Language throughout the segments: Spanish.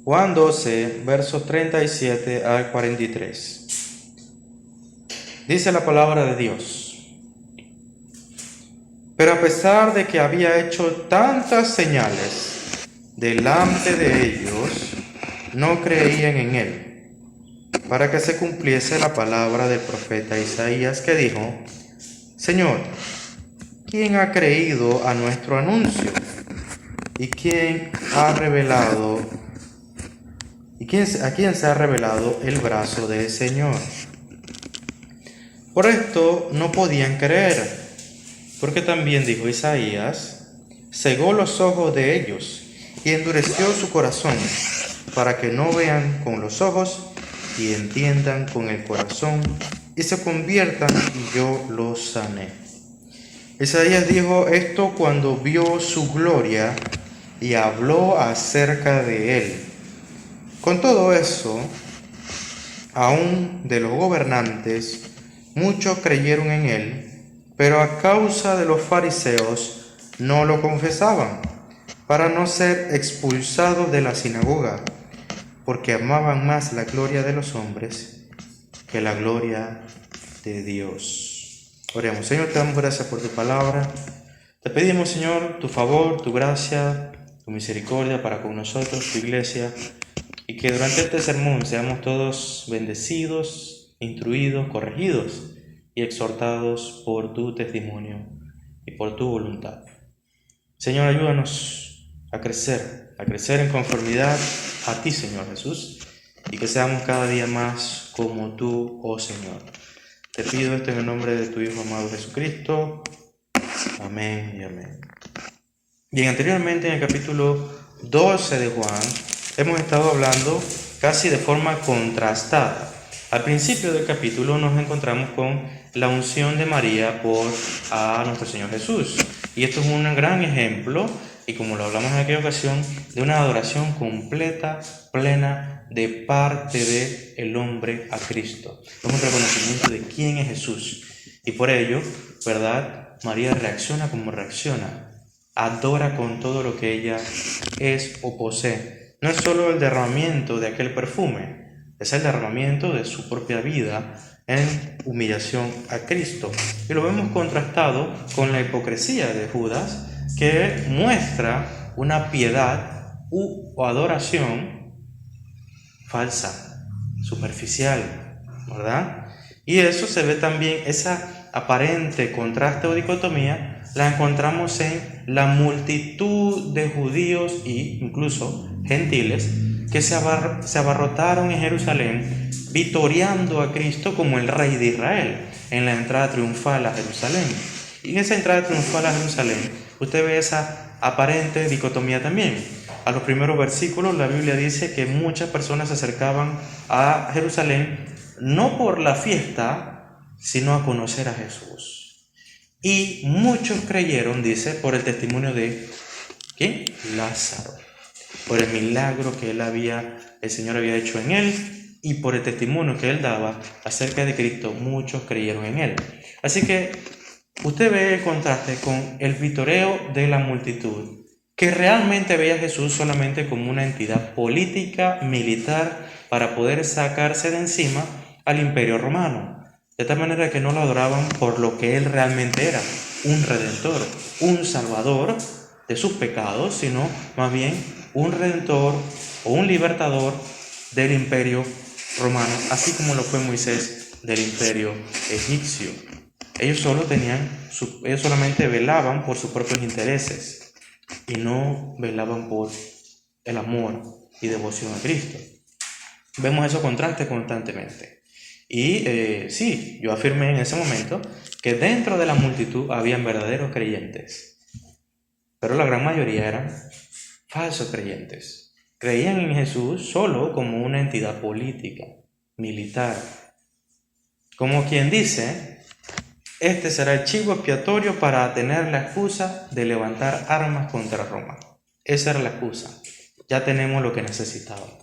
Juan 12, versos 37 al 43. Dice la palabra de Dios: Pero a pesar de que había hecho tantas señales delante de ellos, no creían en él, para que se cumpliese la palabra del profeta Isaías, que dijo: Señor, ¿quién ha creído a nuestro anuncio? ¿Y quién ha revelado a quién se ha revelado el brazo del Señor? Por esto no podían creer, porque también dijo Isaías: cegó los ojos de ellos y endureció su corazón, para que no vean con los ojos y entiendan con el corazón y se conviertan y yo los sané. Isaías dijo esto cuando vio su gloria y habló acerca de él. Con todo eso, aún de los gobernantes, muchos creyeron en él, pero a causa de los fariseos no lo confesaban, para no ser expulsados de la sinagoga, porque amaban más la gloria de los hombres que la gloria de Dios. Oremos. Señor, te damos gracias por tu palabra. Te pedimos, Señor, tu favor, tu gracia, tu misericordia para con nosotros, tu iglesia, y que durante este sermón seamos todos bendecidos, instruidos, corregidos y exhortados por tu testimonio y por tu voluntad. Señor, ayúdanos a crecer en conformidad a ti, Señor Jesús, y que seamos cada día más como tú, oh Señor. Te pido esto en el nombre de tu Hijo amado Jesucristo. Amén y amén. Bien, anteriormente en el capítulo 12 de Juan hemos estado hablando casi de forma contrastada. Al principio del capítulo nos encontramos con la unción de María a nuestro Señor Jesús. Y esto es un gran ejemplo, y como lo hablamos en aquella ocasión, de una adoración completa, plena, de parte del hombre a Cristo. Es un reconocimiento de quién es Jesús. Y por ello, ¿verdad? María reacciona como reacciona. Adora con todo lo que ella es o posee. No es solo el derramamiento de aquel perfume, es el derramamiento de su propia vida en humillación a Cristo. Y lo vemos contrastado con la hipocresía de Judas, que muestra una piedad o adoración falsa, superficial, ¿verdad? Y eso se ve también, esa aparente contraste o dicotomía, la encontramos en la multitud de judíos e incluso gentiles que se abarrotaron en Jerusalén, vitoreando a Cristo como el rey de Israel en la entrada triunfal a Jerusalén. Y en esa entrada triunfal a Jerusalén, usted ve esa aparente dicotomía también. A los primeros versículos la Biblia dice que muchas personas se acercaban a Jerusalén no por la fiesta, sino a conocer a Jesús. Y muchos creyeron, dice, por el testimonio de ¿quién? Lázaro, por el milagro que el Señor había hecho en él, y por el testimonio que él daba acerca de Cristo, muchos creyeron en él. Así que usted ve el contraste con el vitoreo de la multitud, que realmente veía a Jesús solamente como una entidad política, militar, para poder sacarse de encima al imperio romano, de tal manera que no lo adoraban por lo que él realmente era, un redentor, un salvador de sus pecados, sino más bien un redentor o un libertador del imperio romano, así como lo fue Moisés del imperio egipcio. Ellos solamente velaban por sus propios intereses y no velaban por el amor y devoción a Cristo. Vemos esos contrastes constantemente. Y sí, yo afirmé en ese momento que dentro de la multitud habían verdaderos creyentes, pero la gran mayoría eran falsos creyentes. Creían en Jesús solo como una entidad política, militar. Como quien dice: este será el chivo expiatorio para tener la excusa de levantar armas contra Roma. Esa era la excusa. Ya tenemos lo que necesitábamos.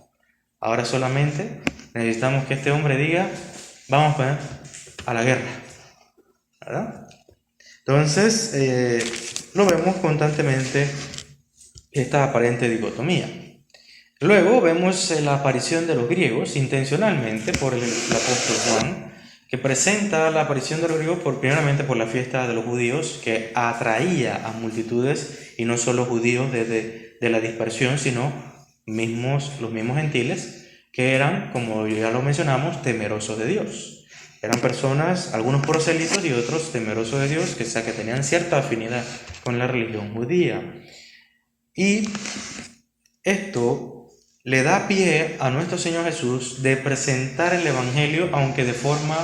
Ahora solamente necesitamos que este hombre diga: vamos a la guerra, ¿verdad? Entonces, lo vemos constantemente, esta aparente dicotomía. Luego vemos la aparición de los griegos intencionalmente por el apóstol Juan, que presenta la aparición de los griegos primeramente por la fiesta de los judíos, que atraía a multitudes, y no solo judíos de la dispersión, sino los mismos gentiles, que eran, como ya lo mencionamos, temerosos de Dios. Eran personas, algunos proselitos y otros temerosos de Dios, que tenían cierta afinidad con la religión judía. Y esto le da pie a nuestro Señor Jesús de presentar el Evangelio, aunque de forma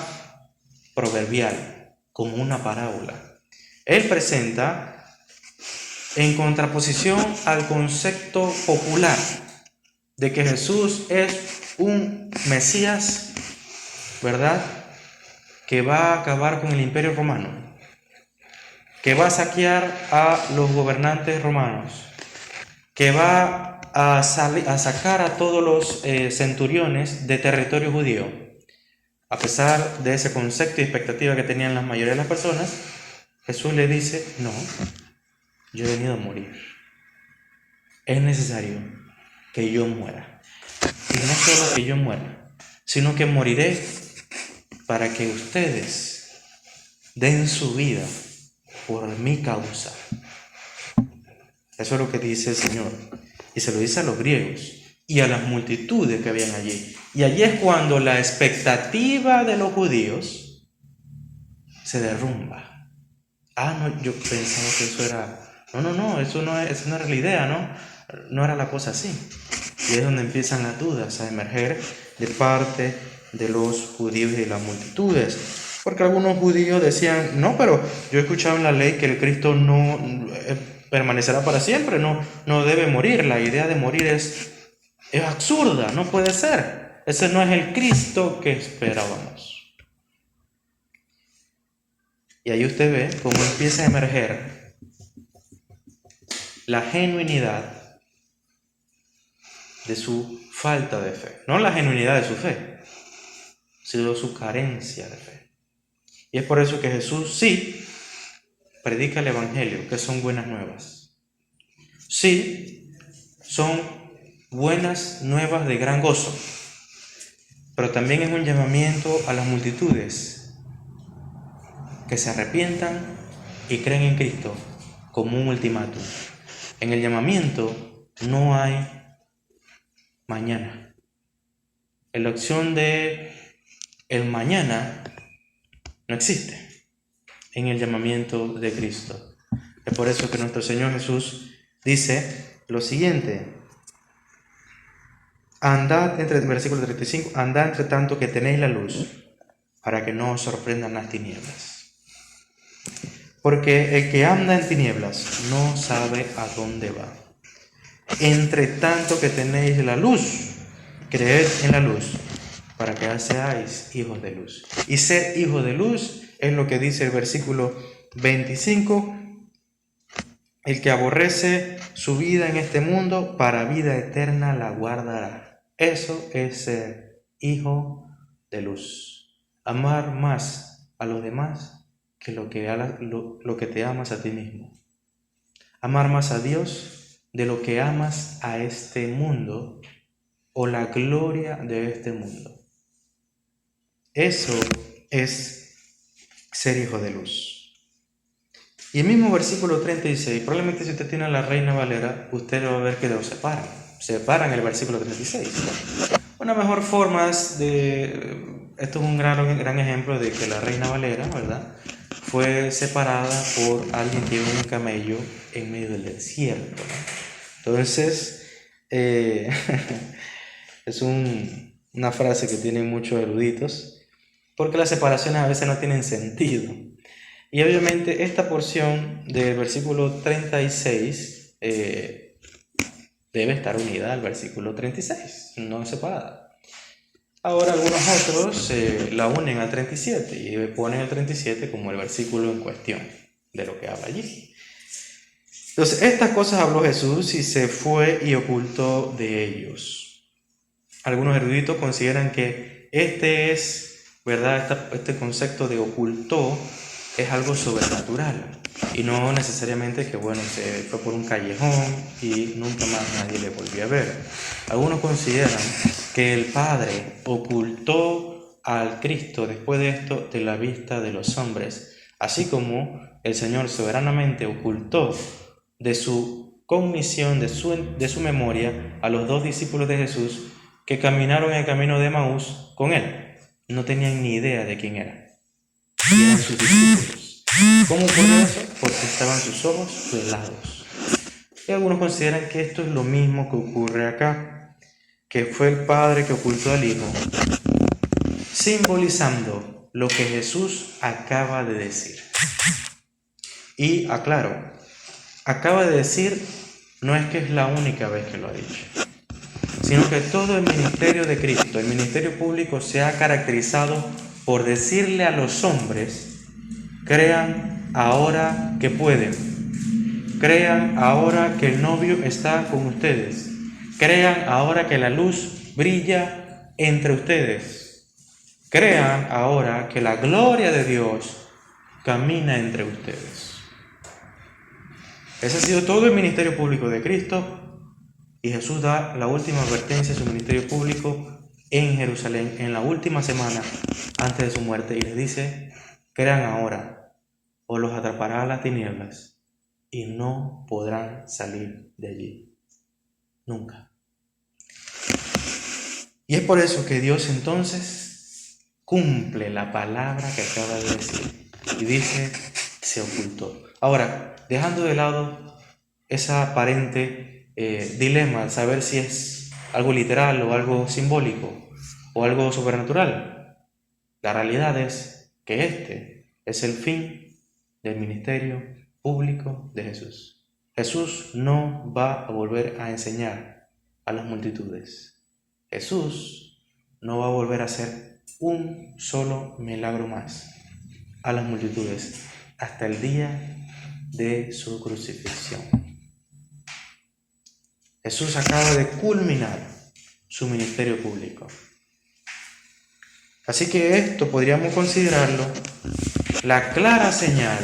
proverbial, como una parábola. Él presenta, en contraposición al concepto popular de que Jesús es un Mesías, ¿verdad?, que va a acabar con el Imperio Romano, que va a saquear a los gobernantes romanos, que va a sacar a todos los centuriones de territorio judío. A pesar de ese concepto y expectativa que tenían la mayoría de las personas, Jesús le dice: no, yo he venido a morir. Es necesario que yo muera. Y no solo que yo muera, sino que moriré para que ustedes den su vida por mi causa. Eso es lo que dice el Señor. Y se lo dice a los griegos y a las multitudes que habían allí. Y allí es cuando la expectativa de los judíos se derrumba. No, yo pensaba que eso era... No, eso no era la idea, ¿no? No era la cosa así. Y es donde empiezan las dudas a emerger de parte de los judíos y de las multitudes. Porque algunos judíos decían: no, pero yo he escuchado en la ley que el Cristo no permanecerá para siempre, no debe morir. La idea de morir es absurda, no puede ser. Ese no es el Cristo que esperábamos. Y ahí usted ve cómo empieza a emerger la genuinidad de su falta de fe. No la genuinidad de su fe, sino su carencia de fe. Y es por eso que Jesús sí predica el Evangelio, que son buenas nuevas. Sí, son buenas nuevas de gran gozo, pero también es un llamamiento a las multitudes que se arrepientan y creen en Cristo como un ultimátum. En el llamamiento no hay mañana. En la opción de el mañana no existe en el llamamiento de Cristo. Es por eso que nuestro Señor Jesús dice lo siguiente: versículo 35, andad entre tanto que tenéis la luz, para que no os sorprendan las tinieblas. Porque el que anda en tinieblas no sabe a dónde va. Entre tanto que tenéis la luz, creed en la luz, para que seáis hijos de luz. Y ser hijo de luz es lo que dice el versículo 25: el que aborrece su vida en este mundo, para vida eterna la guardará. Eso es ser hijo de luz. Amar más a los demás que lo que te amas a ti mismo. Amar más a Dios de lo que amas a este mundo o la gloria de este mundo. Eso es ser hijo de luz. Y el mismo versículo 36, probablemente si usted tiene la Reina Valera, usted va a ver que lo separan. Separan el versículo 36. Una mejor forma esto es un gran ejemplo de que la Reina Valera, ¿verdad?, fue separada por alguien que iba en un camello en medio del desierto, ¿no? Entonces, es una frase que tienen muchos eruditos, porque las separaciones a veces no tienen sentido. Y obviamente esta porción del versículo 36 debe estar unida al versículo 36, no separada. Ahora algunos otros la unen al 37 y ponen el 37 como el versículo en cuestión de lo que habla allí. Entonces, estas cosas habló Jesús y se fue y ocultó de ellos. Algunos eruditos consideran que ¿verdad? Este concepto de ocultó es algo sobrenatural. Y no necesariamente que, bueno, se fue por un callejón y nunca más nadie le volvió a ver. Algunos consideran que el Padre ocultó al Cristo después de esto de la vista de los hombres, así como el Señor soberanamente ocultó de su cognición, de su memoria, a los 2 discípulos de Jesús que caminaron el camino de Emaús con él. No tenían ni idea de quién era. Y eran sus discípulos. ¿Cómo ocurrió eso? Porque estaban sus ojos velados. Y algunos consideran que esto es lo mismo que ocurre acá, que fue el Padre que ocultó al Hijo, simbolizando lo que Jesús acaba de decir. Y aclaro, acaba de decir, no es que es la única vez que lo ha dicho, sino que todo el ministerio de Cristo, el ministerio público, se ha caracterizado por decirle a los hombres: crean ahora que pueden, crean ahora que el novio está con ustedes, crean ahora que la luz brilla entre ustedes, crean ahora que la gloria de Dios camina entre ustedes. Ese ha sido todo el ministerio público de Cristo, y Jesús da la última advertencia de su ministerio público en Jerusalén, en la última semana antes de su muerte, y les dice: crean ahora, o los atrapará a las tinieblas y no podrán salir de allí nunca. Y es por eso que Dios entonces cumple la palabra que acaba de decir y dice: se ocultó. Ahora, dejando de lado esa aparente dilema de saber si es algo literal o algo simbólico o algo sobrenatural, la realidad es que este es el fin del ministerio público de Jesús. Jesús no va a volver a enseñar a las multitudes. Jesús no va a volver a hacer un solo milagro más a las multitudes hasta el día de su crucifixión. Jesús acaba de culminar su ministerio público. Así que esto podríamos considerarlo la clara señal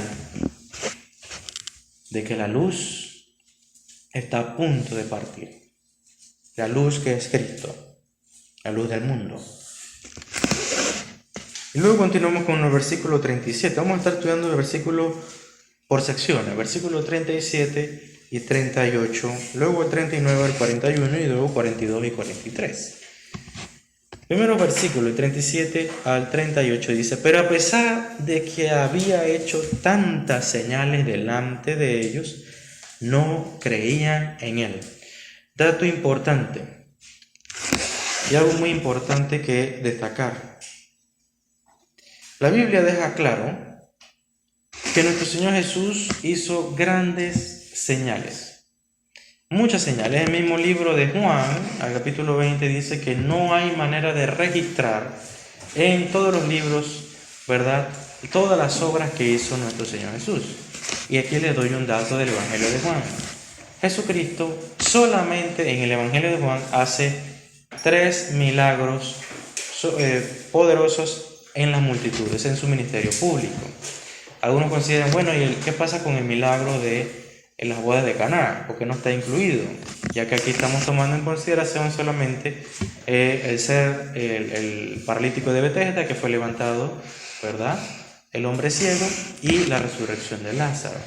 de que la luz está a punto de partir. La luz que es Cristo, la luz del mundo. Y luego continuamos con el versículo 37. Vamos a estar estudiando el versículo por secciones, versículo 37 y 38, luego el 39 al 41 y luego 42 y 43. Primero versículo, el 37 al 38 dice: pero a pesar de que había hecho tantas señales delante de ellos, no creían en él. Dato importante, y algo muy importante que destacar. La Biblia deja claro que nuestro Señor Jesús hizo grandes señales, muchas señales. El mismo libro de Juan, al capítulo 20, dice que no hay manera de registrar en todos los libros, ¿verdad?, todas las obras que hizo nuestro Señor Jesús. Y aquí les doy un dato del Evangelio de Juan. Jesucristo solamente en el Evangelio de Juan hace 3 milagros poderosos en las multitudes, en su ministerio público. Algunos consideran, bueno, ¿y qué pasa con el milagro en las bodas de Caná? Porque no está incluido, ya que aquí estamos tomando en consideración solamente el paralítico de Betesda, que fue levantado, ¿verdad?, el hombre ciego, y la resurrección de Lázaro.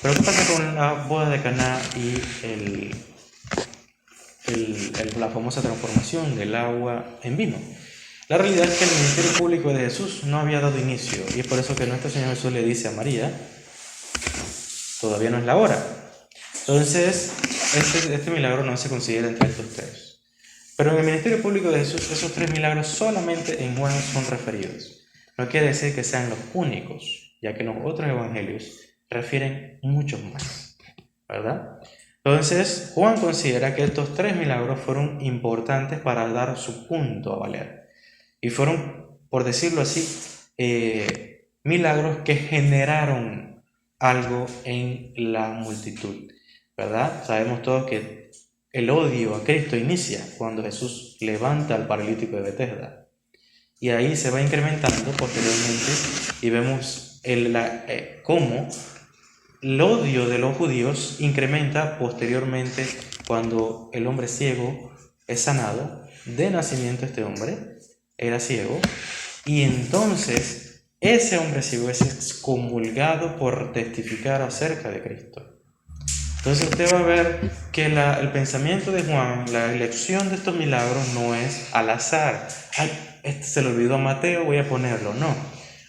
Pero ¿qué pasa con la boda de Caná y la famosa transformación del agua en vino? La realidad es que el ministerio público de Jesús no había dado inicio, y es por eso que nuestro Señor Jesús le dice a María: todavía no es la hora. Entonces, este milagro no se considera entre estos 3. Pero en el ministerio público de Jesús, esos 3 milagros solamente en Juan son referidos. No quiere decir que sean los únicos, ya que los otros evangelios refieren muchos más, ¿verdad? Entonces, Juan considera que estos 3 milagros fueron importantes para dar su punto a valer. Y fueron, por decirlo así, milagros que generaron algo en la multitud, ¿verdad? Sabemos todos que el odio a Cristo inicia cuando Jesús levanta al paralítico de Betesda. Y ahí se va incrementando posteriormente, y vemos cómo el odio de los judíos incrementa posteriormente cuando el hombre ciego es sanado. De nacimiento este hombre era ciego, y entonces ese hombre ciego es excomulgado por testificar acerca de Cristo. Entonces usted va a ver que el pensamiento de Juan, la elección de estos milagros no es al azar. Ay, este se lo olvidó a Mateo, voy a ponerlo. No.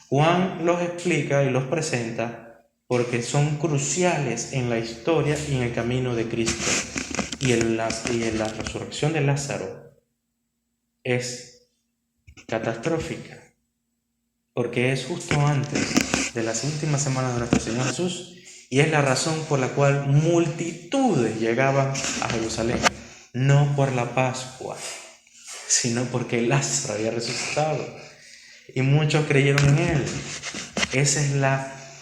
Juan los explica y los presenta porque son cruciales en la historia y en el camino de Cristo. Y en la resurrección de Lázaro es catastrófica, porque es justo antes de las últimas semanas de nuestro Señor Jesús, y es la razón por la cual multitudes llegaban a Jerusalén, no por la Pascua, sino porque Lázaro había resucitado, y muchos creyeron en él. Esa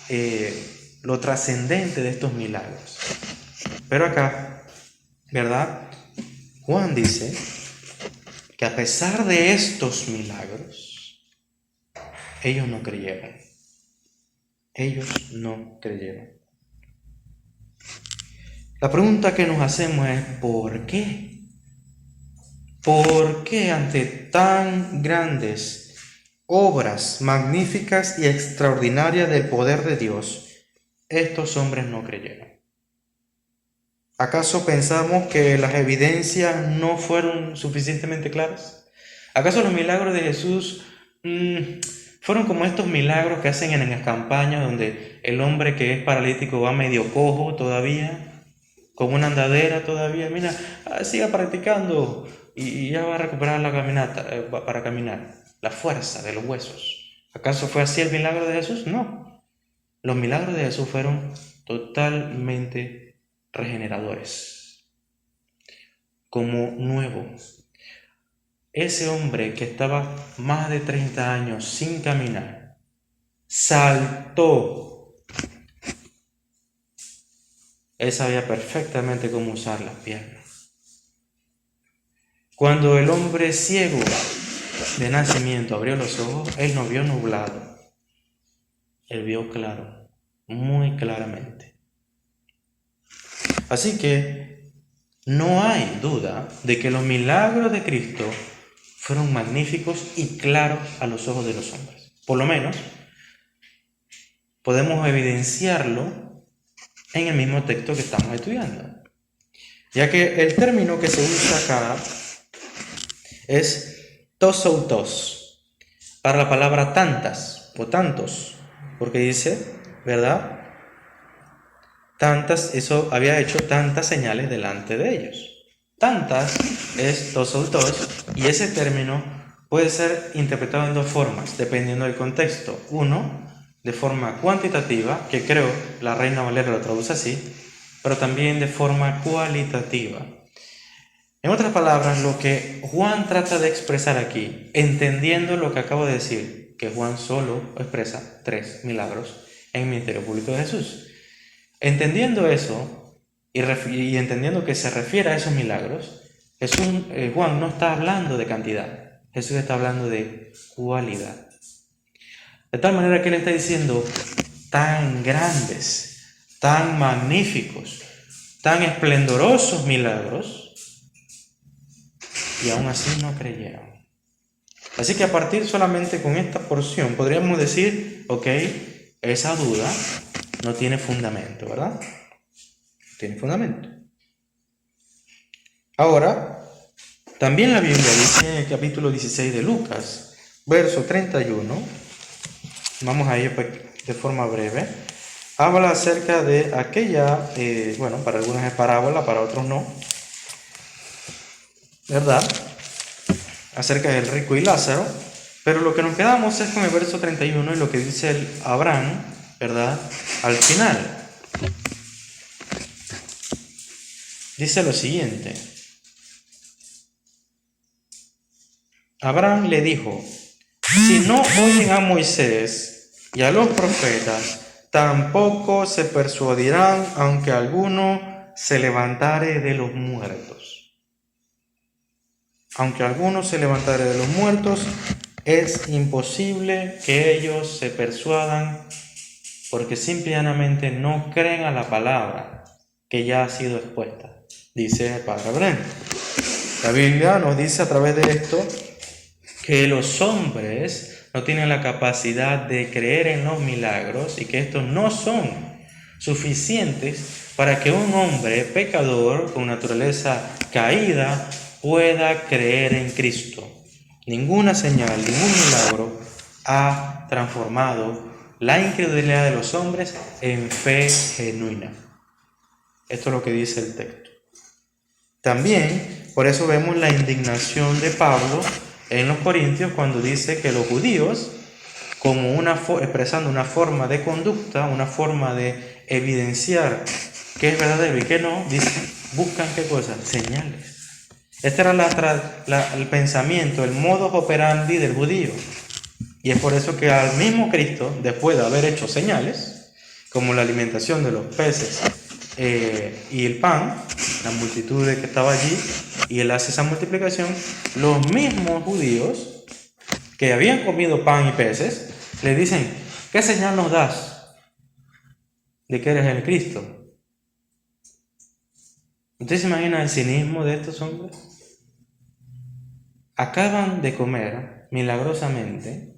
es lo trascendente de estos milagros. Pero acá, ¿verdad? Juan dice que a pesar de estos milagros, ellos no creyeron. Ellos no creyeron. La pregunta que nos hacemos es ¿por qué? ¿Por qué ante tan grandes obras magníficas y extraordinarias del poder de Dios, estos hombres no creyeron? ¿Acaso pensamos que las evidencias no fueron suficientemente claras? ¿Acaso los milagros de Jesús fueron como estos milagros que hacen en las campañas donde el hombre que es paralítico va medio cojo todavía, con una andadera todavía? Mira, siga practicando y ya va a recuperar la caminata, para caminar, la fuerza de los huesos. ¿Acaso fue así el milagro de Jesús? No. Los milagros de Jesús fueron totalmente regeneradores, como nuevo. Ese hombre que estaba más de 30 años sin caminar, saltó. Él sabía perfectamente cómo usar las piernas. Cuando el hombre ciego de nacimiento abrió los ojos, él no vio nublado, él vio claro, muy claramente. Así que no hay duda de que los milagros de Cristo fueron magníficos y claros a los ojos de los hombres. Por lo menos podemos evidenciarlo en el mismo texto que estamos estudiando, ya que el término que se usa acá es tosoutos, para la palabra tantas o tantos, porque dice, ¿verdad? Tantas, eso había hecho tantas señales delante de ellos. Tantas es tosoutos, y ese término puede ser interpretado en dos formas, dependiendo del contexto. Uno, de forma cuantitativa, que creo la Reina Valera lo traduce así, pero también de forma cualitativa. En otras palabras, lo que Juan trata de expresar aquí, entendiendo lo que acabo de decir, que Juan solo expresa 3 milagros en el ministerio público de Jesús. Entendiendo eso y entendiendo que se refiere a esos milagros, Juan no está hablando de cantidad, Jesús está hablando de cualidad. De tal manera que él está diciendo tan grandes, tan magníficos, tan esplendorosos milagros, y aún así no creyeron. Así que a partir solamente con esta porción podríamos decir, ok, esa duda no tiene fundamento, ¿verdad? No tiene fundamento. Ahora, también la Biblia dice en el capítulo 16 de Lucas, verso 31, vamos a ir de forma breve, habla acerca de aquella, para algunos es parábola, para otros no, ¿verdad? Acerca del rico y Lázaro, pero lo que nos quedamos es con el verso 31 y lo que dice el Abraham, ¿verdad? Al final. Dice lo siguiente. Abraham le dijo, si no oyen a Moisés y a los profetas, tampoco se persuadirán aunque alguno se levantare de los muertos. Aunque alguno se levantare de los muertos, es imposible que ellos se persuadan porque simplemente no creen a la palabra que ya ha sido expuesta, dice el padre Bren. La Biblia nos dice a través de esto que los hombres no tienen la capacidad de creer en los milagros y que estos no son suficientes para que un hombre pecador con naturaleza caída pueda creer en Cristo. Ninguna señal, ningún milagro ha transformado la incredulidad de los hombres en fe genuina. Esto es lo que dice el texto. También, por eso vemos la indignación de Pablo en los Corintios cuando dice que los judíos, como expresando una forma de conducta, una forma de evidenciar que es verdadero y que no, dicen, buscan ¿qué cosa? Señales. Este era el pensamiento, el modus operandi del judío. Y es por eso que al mismo Cristo, después de haber hecho señales, como la alimentación de los peces y el pan, la multitud que estaba allí, y él hace esa multiplicación, los mismos judíos que habían comido pan y peces, le dicen, ¿qué señal nos das de que eres el Cristo? ¿Usted se imagina el cinismo de estos hombres? Acaban de comer milagrosamente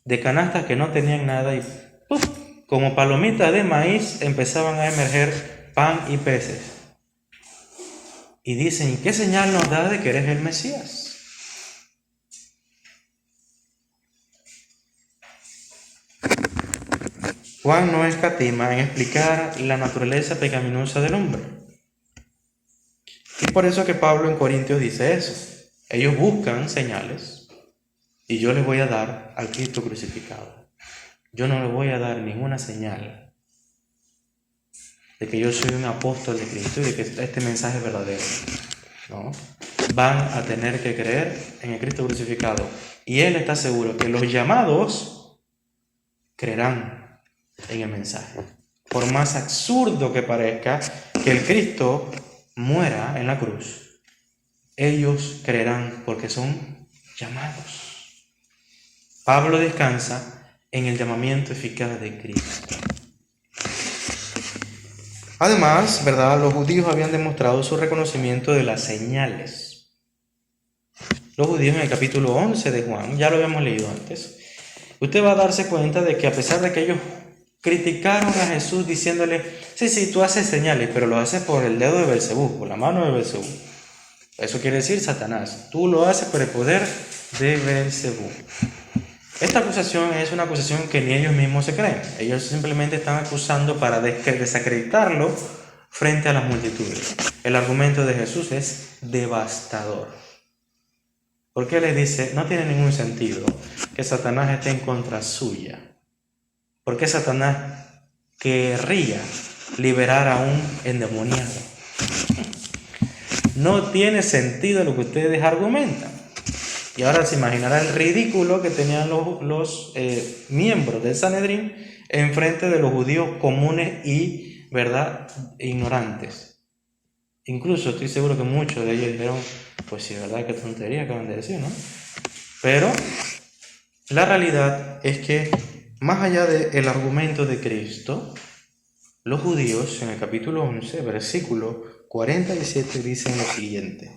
de canastas que no tenían nada y ¡puf!, como palomitas de maíz empezaban a emerger pan y peces. Y dicen, ¿qué señal nos da de que eres el Mesías? Juan no escatima en explicar la naturaleza pecaminosa del hombre. Y por eso que Pablo en Corintios dice eso. Ellos buscan señales y yo les voy a dar al Cristo crucificado. Yo no les voy a dar ninguna señal de que yo soy un apóstol de Cristo y de que este mensaje es verdadero. No. Van a tener que creer en el Cristo crucificado. Y Él está seguro que los llamados creerán en el mensaje. Por más absurdo que parezca que el Cristo muera en la cruz, ellos creerán porque son llamados. Pablo descansa en el llamamiento eficaz de Cristo. Además, ¿verdad?, los judíos habían demostrado su reconocimiento de las señales. Los judíos en el capítulo 11 de Juan, ya lo habíamos leído antes, usted va a darse cuenta de que a pesar de que ellos criticaron a Jesús diciéndole, sí, tú haces señales, pero lo haces por el dedo de Belcebú, por la mano de Belcebú. Eso quiere decir Satanás. Tú lo haces por el poder de Belcebú. Esta acusación es una acusación que ni ellos mismos se creen. Ellos simplemente están acusando para desacreditarlo frente a las multitudes. El argumento de Jesús es devastador. Porque les dice, no tiene ningún sentido que Satanás esté en contra suya. Porque Satanás querría liberar a un endemoniado. No tiene sentido lo que ustedes argumentan. Y ahora se imaginará el ridículo que tenían los miembros del Sanedrín en frente de los judíos comunes y, ¿verdad?, ignorantes. Incluso estoy seguro que muchos de ellos dijeron, pues sí, ¿verdad?, qué tontería acaban de decir, ¿no? Pero la realidad es que, más allá del argumento de Cristo, los judíos en el capítulo 11, versículo 47, dicen lo siguiente.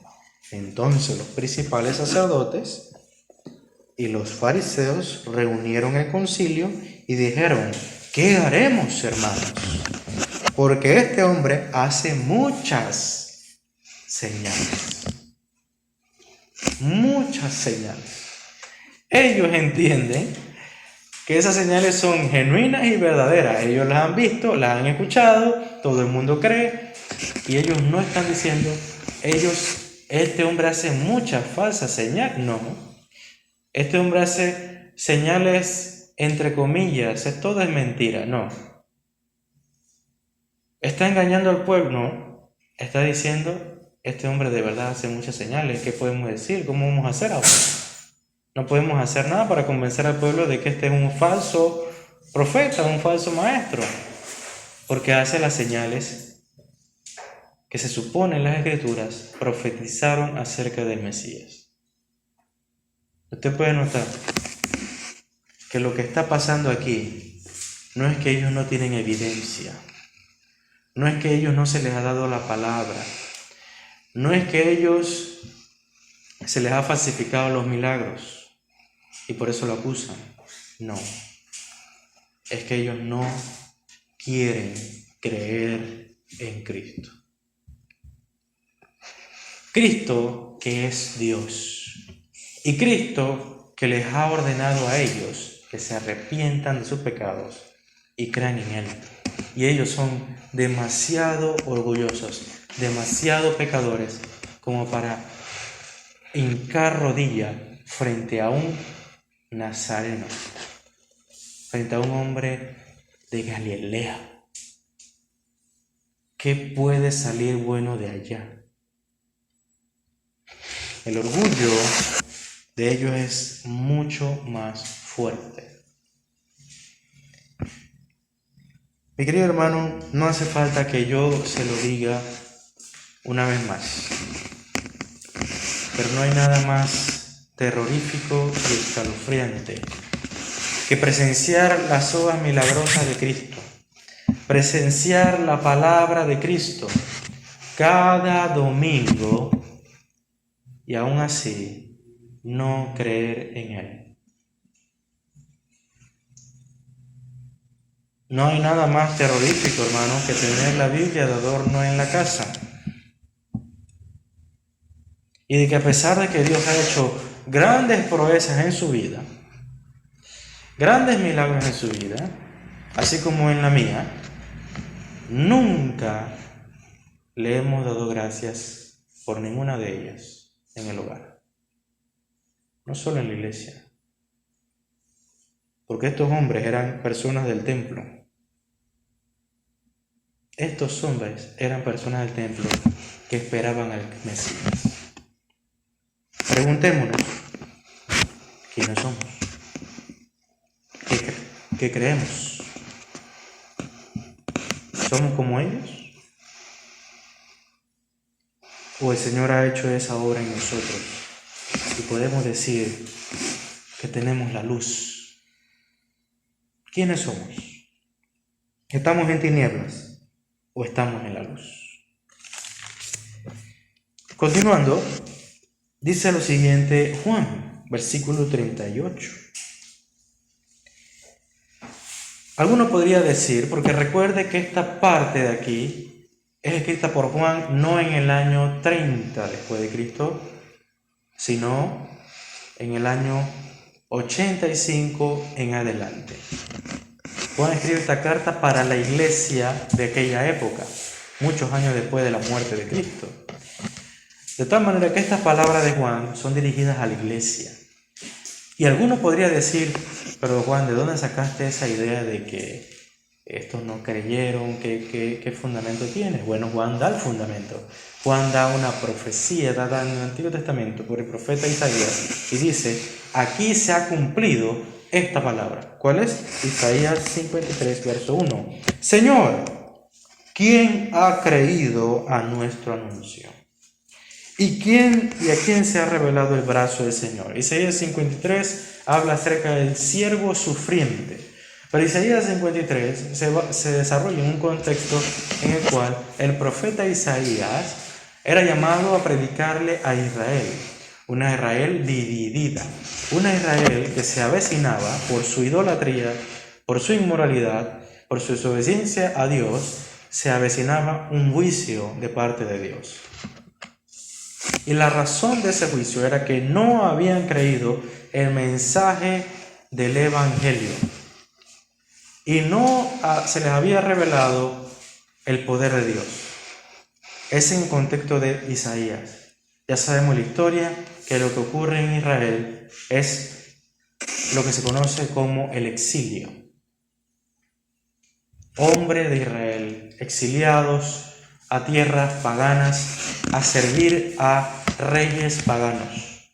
Entonces los principales sacerdotes y los fariseos reunieron el concilio y dijeron, ¿qué haremos, hermanos? Porque este hombre hace muchas señales. Muchas señales. Ellos entienden que esas señales son genuinas y verdaderas. Ellos las han visto, las han escuchado, todo el mundo cree, y ellos no están diciendo, este hombre hace muchas falsas señales. No. Este hombre hace señales entre comillas, todo es mentira. No. ¿Está engañando al pueblo? No. Está diciendo, este hombre de verdad hace muchas señales. ¿Qué podemos decir? ¿Cómo vamos a hacer ahora? No podemos hacer nada para convencer al pueblo de que este es un falso profeta, un falso maestro, porque hace las señales que se supone en las Escrituras profetizaron acerca del Mesías. Usted puede notar que lo que está pasando aquí no es que ellos no tienen evidencia, no es que a ellos no se les ha dado la palabra, no es que a ellos se les ha falsificado los milagros y por eso lo acusan. No, es que ellos no quieren creer en Cristo. Cristo que es Dios y Cristo que les ha ordenado a ellos que se arrepientan de sus pecados y crean en Él. Y ellos son demasiado orgullosos, demasiado pecadores como para hincar rodilla frente a un nazareno, frente a un hombre de Galilea. ¿Qué puede salir bueno de allá? El orgullo de ellos es mucho más fuerte. Mi querido hermano, no hace falta que yo se lo diga una vez más, pero no hay nada más terrorífico y escalofriante que presenciar las obras milagrosas de Cristo, presenciar la palabra de Cristo cada domingo y aún así no creer en Él. No hay nada más terrorífico, hermano, que tener la Biblia de adorno en la casa. Y de que a pesar de que Dios ha hecho grandes proezas en su vida, grandes milagros en su vida, así como en la mía, nunca le hemos dado gracias por ninguna de ellas en el hogar. No solo en la iglesia. Porque estos hombres eran personas del templo. Estos hombres eran personas del templo que esperaban al Mesías. Preguntémonos, ¿quiénes somos? ¿Qué creemos? ¿Somos como ellos? ¿O el Señor ha hecho esa obra en nosotros? Y podemos decir que tenemos la luz. ¿Quiénes somos? ¿Estamos en tinieblas o estamos en la luz? Continuando, dice lo siguiente Juan, versículo 38. Alguno podría decir, porque recuerde que esta parte de aquí es escrita por Juan no en el año 30 después de Cristo, sino en el año 85 en adelante. Juan escribe esta carta para la iglesia de aquella época, muchos años después de la muerte de Cristo. De tal manera que estas palabras de Juan son dirigidas a la iglesia. Y alguno podría decir, pero Juan, ¿de dónde sacaste esa idea de que estos no creyeron? ¿Qué fundamento tienes? Bueno, Juan da el fundamento. Juan da una profecía dada en el Antiguo Testamento por el profeta Isaías y dice, aquí se ha cumplido esta palabra. ¿Cuál es? Isaías 53, verso 1. Señor, ¿quién ha creído a nuestro anuncio? ¿Y a quién se ha revelado el brazo del Señor? Isaías 53 habla acerca del siervo sufriente. Pero Isaías 53 se desarrolla en un contexto en el cual el profeta Isaías era llamado a predicarle a Israel. Una Israel dividida. Una Israel que se avecinaba por su idolatría, por su inmoralidad, por su desobediencia a Dios, se avecinaba un juicio de parte de Dios. Y la razón de ese juicio era que no habían creído el mensaje del Evangelio. Y no se les había revelado el poder de Dios. Es en contexto de Isaías. Ya sabemos la historia, que lo que ocurre en Israel es lo que se conoce como el exilio. Hombres de Israel exiliados a tierras paganas a servir a reyes paganos.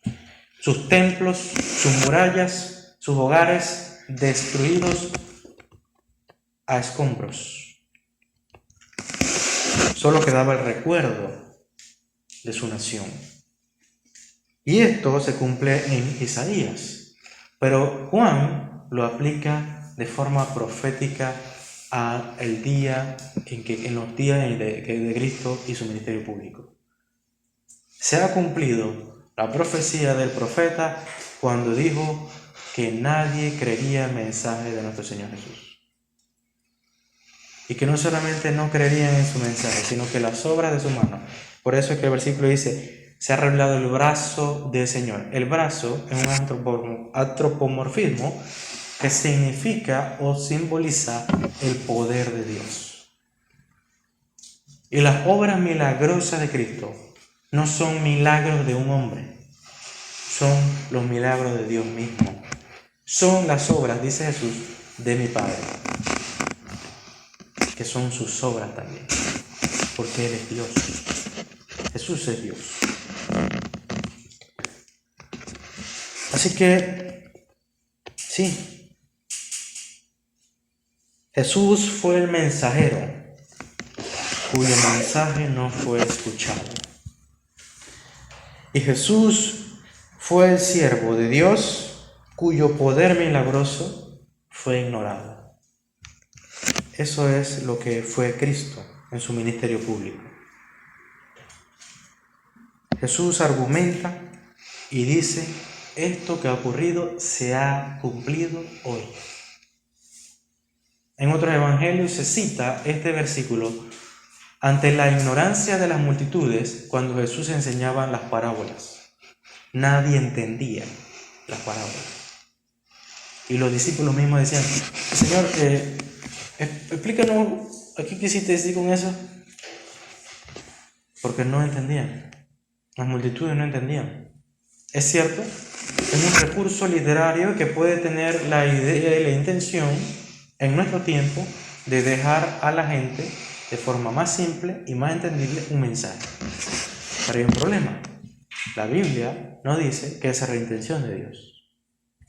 Sus templos, sus murallas, sus hogares destruidos a escombros. Solo quedaba el recuerdo de su nación. Y esto se cumple en Isaías. Pero Juan lo aplica de forma profética en los días de Cristo y su ministerio público. Se ha cumplido la profecía del profeta cuando dijo que nadie creería el mensaje de nuestro Señor Jesús. Y que no solamente no creerían en su mensaje, sino que las obras de su mano. Por eso es que el versículo dice, se ha revelado el brazo del Señor. El brazo es un antropomorfismo que significa o simboliza el poder de Dios. Y las obras milagrosas de Cristo no son milagros de un hombre, son los milagros de Dios mismo. Son las obras, dice Jesús, de mi Padre, que son sus obras también, porque Él es Dios. Jesús es Dios. Así que, sí, Jesús fue el mensajero cuyo mensaje no fue escuchado. Y Jesús fue el siervo de Dios cuyo poder milagroso fue ignorado. Eso es lo que fue Cristo en su ministerio público. Jesús argumenta y dice, esto que ha ocurrido se ha cumplido hoy. En otros evangelios se cita este versículo ante la ignorancia de las multitudes cuando Jesús enseñaba las parábolas. Nadie entendía las parábolas. Y los discípulos mismos decían, Señor, explícanos, ¿qué quisiste decir con eso? Porque no entendían. Las multitudes no entendían. Es cierto, es un recurso literario que puede tener la idea y la intención en nuestro tiempo de dejar a la gente de forma más simple y más entendible un mensaje. Pero hay un problema. La Biblia no dice que esa era la intención de Dios.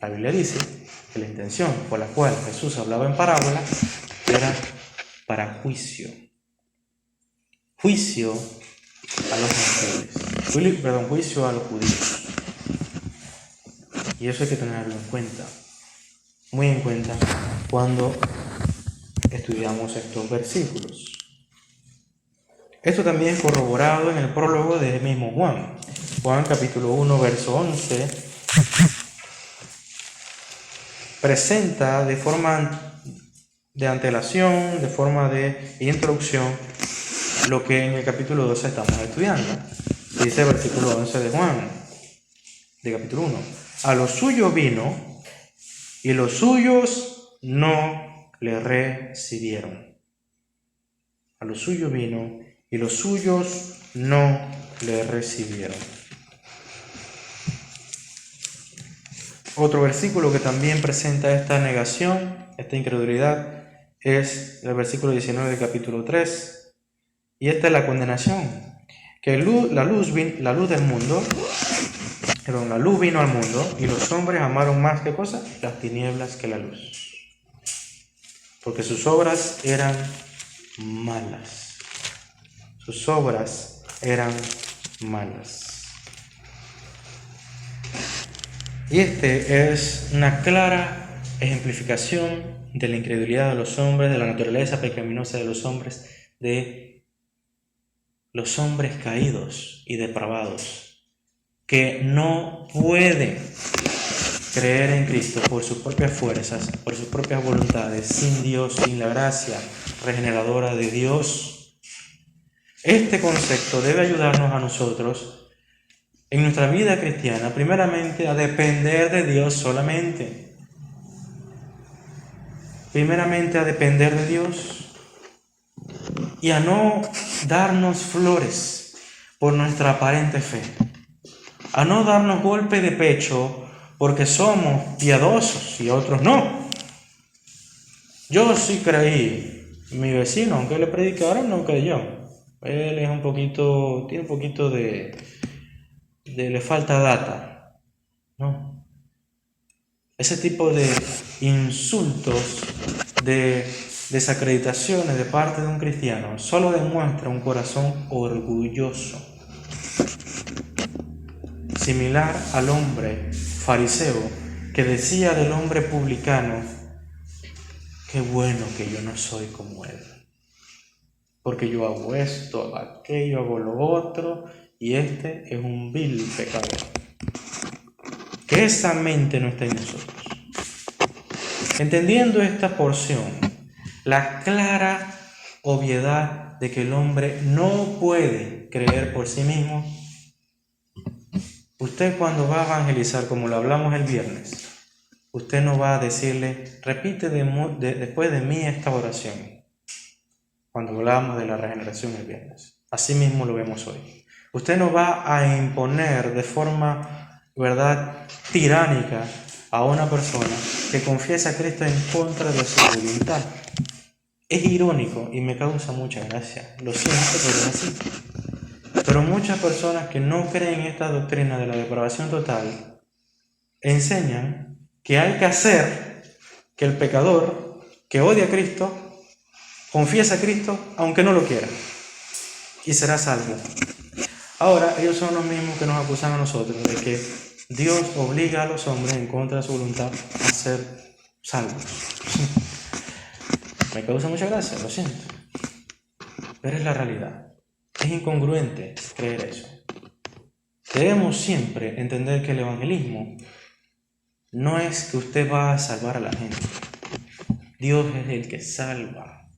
La Biblia dice que la intención por la cual Jesús hablaba en parábola era para juicio. Juicio a los gentiles. Juicio a los judíos. Y eso hay que tenerlo en cuenta. Muy en cuenta cuando estudiamos estos versículos. Esto también es corroborado en el prólogo del mismo Juan. Juan capítulo 1, verso 11, presenta de forma de antelación, de forma de introducción, lo que en el capítulo 12 estamos estudiando. Dice el versículo 11 de Juan, de capítulo 1. A los suyos vino, y los suyos no le recibieron. A los suyos vino, y los suyos no le recibieron. Otro versículo que también presenta esta negación, esta incredulidad, es el versículo 19 del capítulo 3. Y esta es la condenación, que la luz vino al mundo, y los hombres amaron más, ¿qué cosa? Las tinieblas que la luz. Porque sus obras eran malas. Sus obras eran malas. Y este es una clara ejemplificación de la incredulidad de los hombres, de la naturaleza pecaminosa de los hombres caídos y depravados, que no pueden creer en Cristo por sus propias fuerzas, por sus propias voluntades, sin Dios, sin la gracia regeneradora de Dios. Este concepto debe ayudarnos a nosotros en nuestra vida cristiana, primeramente a depender de Dios solamente. Primeramente a depender de Dios y a no darnos flores por nuestra aparente fe. A no darnos golpe de pecho porque somos piadosos y otros no. Yo sí creí, mi vecino, aunque le predicaron, no creyó. Él es tiene un poquito le falta data, ¿no? Ese tipo de insultos, de desacreditaciones de parte de un cristiano solo demuestra un corazón orgulloso, similar al hombre fariseo que decía del hombre publicano qué bueno que yo no soy como él, porque yo hago esto, hago aquello, hago lo otro, y este es un vil pecador. Que esa mente no esté en nosotros. Entendiendo esta porción, la clara obviedad de que el hombre no puede creer por sí mismo, usted cuando va a evangelizar, como lo hablamos el viernes, usted no va a decirle, repite después de mí esta oración, cuando hablábamos de la regeneración el viernes. Así mismo lo vemos hoy. Usted no va a imponer de forma, ¿verdad?, tiránica a una persona que confiesa a Cristo en contra de su voluntad. Es irónico y me causa mucha gracia. Lo siento, pero es así. Pero muchas personas que no creen en esta doctrina de la depravación total enseñan que hay que hacer que el pecador que odia a Cristo confiesa a Cristo aunque no lo quiera y será salvo. Ahora, ellos son los mismos que nos acusan a nosotros de que Dios obliga a los hombres en contra de su voluntad a ser salvos. Me causa mucha gracia, lo siento. Pero es la realidad. Es incongruente creer eso. Debemos siempre entender que el evangelismo no es que usted va a salvar a la gente. Dios es el que salva.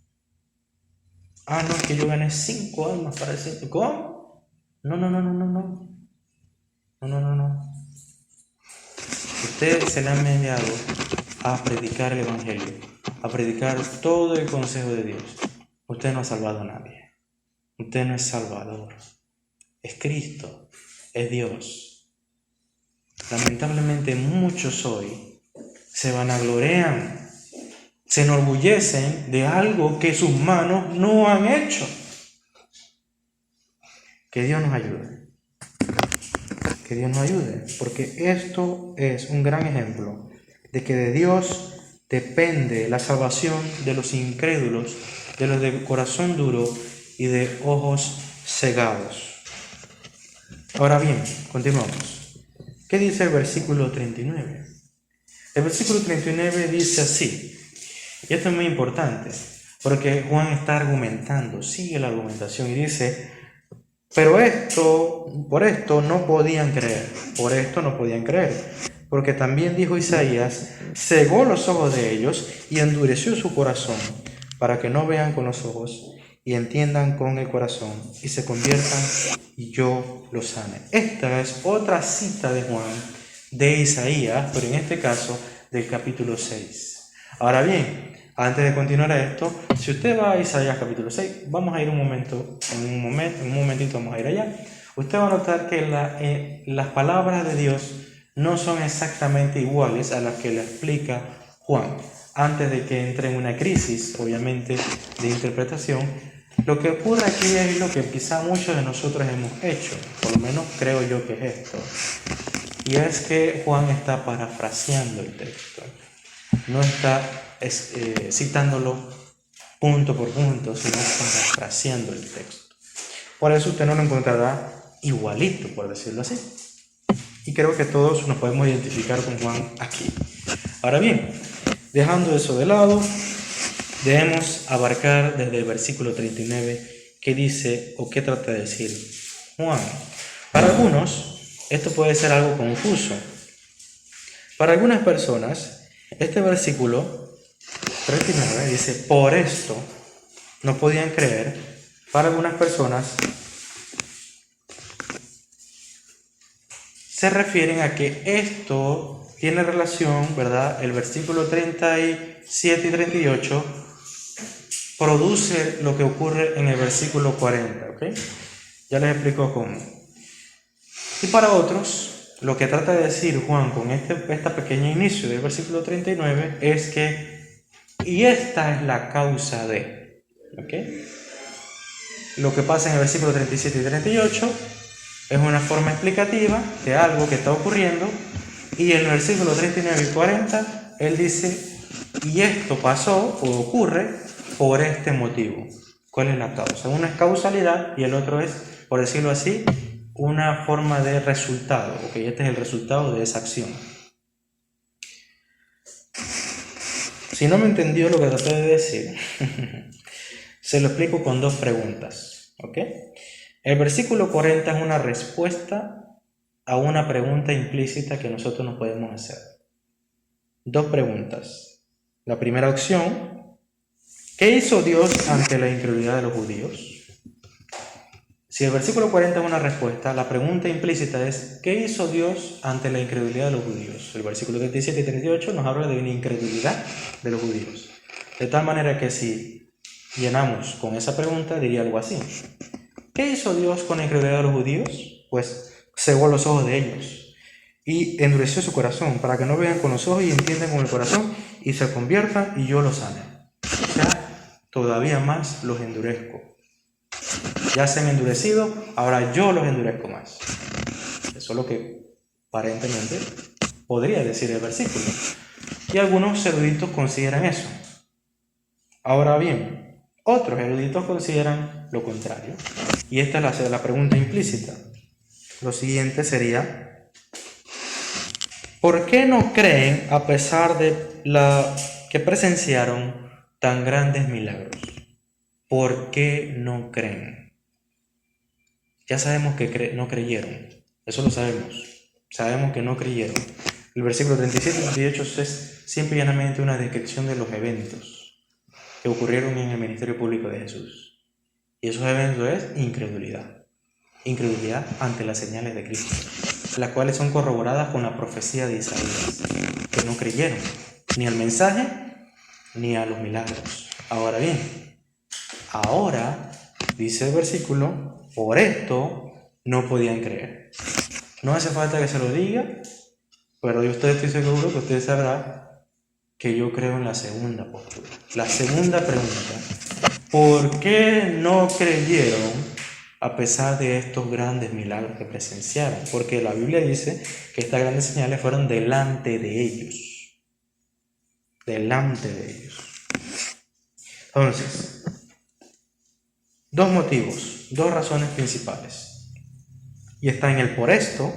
Ah, no, es que yo gané 5 almas para decir. ¿Cómo? No. No. Usted se le ha enviado a predicar el evangelio, a predicar todo el consejo de Dios. Usted no ha salvado a nadie. Usted no es salvador. Es Cristo. Es Dios. Lamentablemente muchos hoy se vanaglorean, se enorgullecen de algo que sus manos no han hecho. Que Dios nos ayude. Que Dios nos ayude, porque esto es un gran ejemplo de que de Dios depende la salvación de los incrédulos, de los de corazón duro y de ojos cegados. Ahora bien, continuamos. ¿Qué dice el versículo 39? El versículo 39 dice así, y esto es muy importante, porque Juan está argumentando, sigue la argumentación y dice, pero por esto no podían creer, porque también dijo Isaías, cegó los ojos de ellos y endureció su corazón, para que no vean con los ojos y entiendan con el corazón y se conviertan y yo los sane. Esta es otra cita de Juan de Isaías, pero en este caso del capítulo 6. Ahora bien, antes de continuar esto, si usted va a Isaías capítulo 6, vamos a ir un momentito vamos a ir allá. Usted va a notar que las palabras de Dios no son exactamente iguales a las que le explica Juan. Antes de que entre en una crisis, obviamente, de interpretación, lo que ocurre aquí es lo que quizá muchos de nosotros hemos hecho, por lo menos creo yo que es esto, y es que Juan está parafraseando el texto, no está citándolo punto por punto, sino parafraseando el texto. Por eso usted no lo encontrará igualito, por decirlo así. Y creo que todos nos podemos identificar con Juan aquí. Ahora bien, dejando eso de lado, debemos abarcar desde el versículo 39 qué dice o qué trata de decir Juan. Para algunos, esto puede ser algo confuso. Para algunas personas, este versículo 39 dice, por esto no podían creer. Para algunas personas se refieren a que esto tiene relación, ¿verdad? El versículo 37 y 38 produce lo que ocurre en el versículo 40, ¿ok? Ya les explico cómo. Y para otros, lo que trata de decir Juan con esta pequeña inicio del versículo 39 es que, y esta es la causa de, ¿ok? Lo que pasa en el versículo 37 y 38 es una forma explicativa de algo que está ocurriendo, y en el versículo 39 y 40 él dice, y esto pasó o ocurre por este motivo. ¿Cuál es la causa? Una es causalidad y el otro es, por decirlo así, una forma de resultado. Okay, este es el resultado de esa acción. Si no me entendió lo que traté de decir, se lo explico con dos preguntas, ¿ok? El versículo 40 es una respuesta a una pregunta implícita que nosotros nos podemos hacer. Dos preguntas. La primera opción, ¿qué hizo Dios ante la incredulidad de los judíos? Si el versículo 40 es una respuesta, la pregunta implícita es, ¿qué hizo Dios ante la incredulidad de los judíos? El versículo 37 y 38 nos habla de una incredulidad de los judíos. De tal manera que si llenamos con esa pregunta, diría algo así. ¿Qué hizo Dios con la incredulidad de los judíos? Pues cegó los ojos de ellos y endureció su corazón para que no vean con los ojos y entiendan con el corazón y se conviertan y yo los sane. O sea, todavía más los endurezco. Ya se han endurecido, ahora yo los endurezco más. Eso es lo que aparentemente podría decir el versículo. Y algunos eruditos consideran eso. Ahora bien, otros eruditos consideran lo contrario. Y esta es la pregunta implícita. Lo siguiente sería, ¿por qué no creen a pesar de que presenciaron tan grandes milagros? ¿Por qué no creen? Ya sabemos que no creyeron, eso lo sabemos. Sabemos que no creyeron. El versículo 37 y 38 es simple y llanamente una descripción de los eventos que ocurrieron en el ministerio público de Jesús. Y esos eventos es incredulidad. Incredulidad ante las señales de Cristo, las cuales son corroboradas con la profecía de Isaías, que no creyeron ni al mensaje ni a los milagros. Ahora bien, dice el versículo, por esto no podían creer. No hace falta que se lo diga, pero yo estoy seguro que usted sabrá que yo creo en la segunda postura. La segunda pregunta, ¿por qué no creyeron a pesar de estos grandes milagros que presenciaron? Porque la Biblia dice que estas grandes señales fueron delante de ellos. Delante de ellos. Entonces, dos motivos, dos razones principales. Y está en el por esto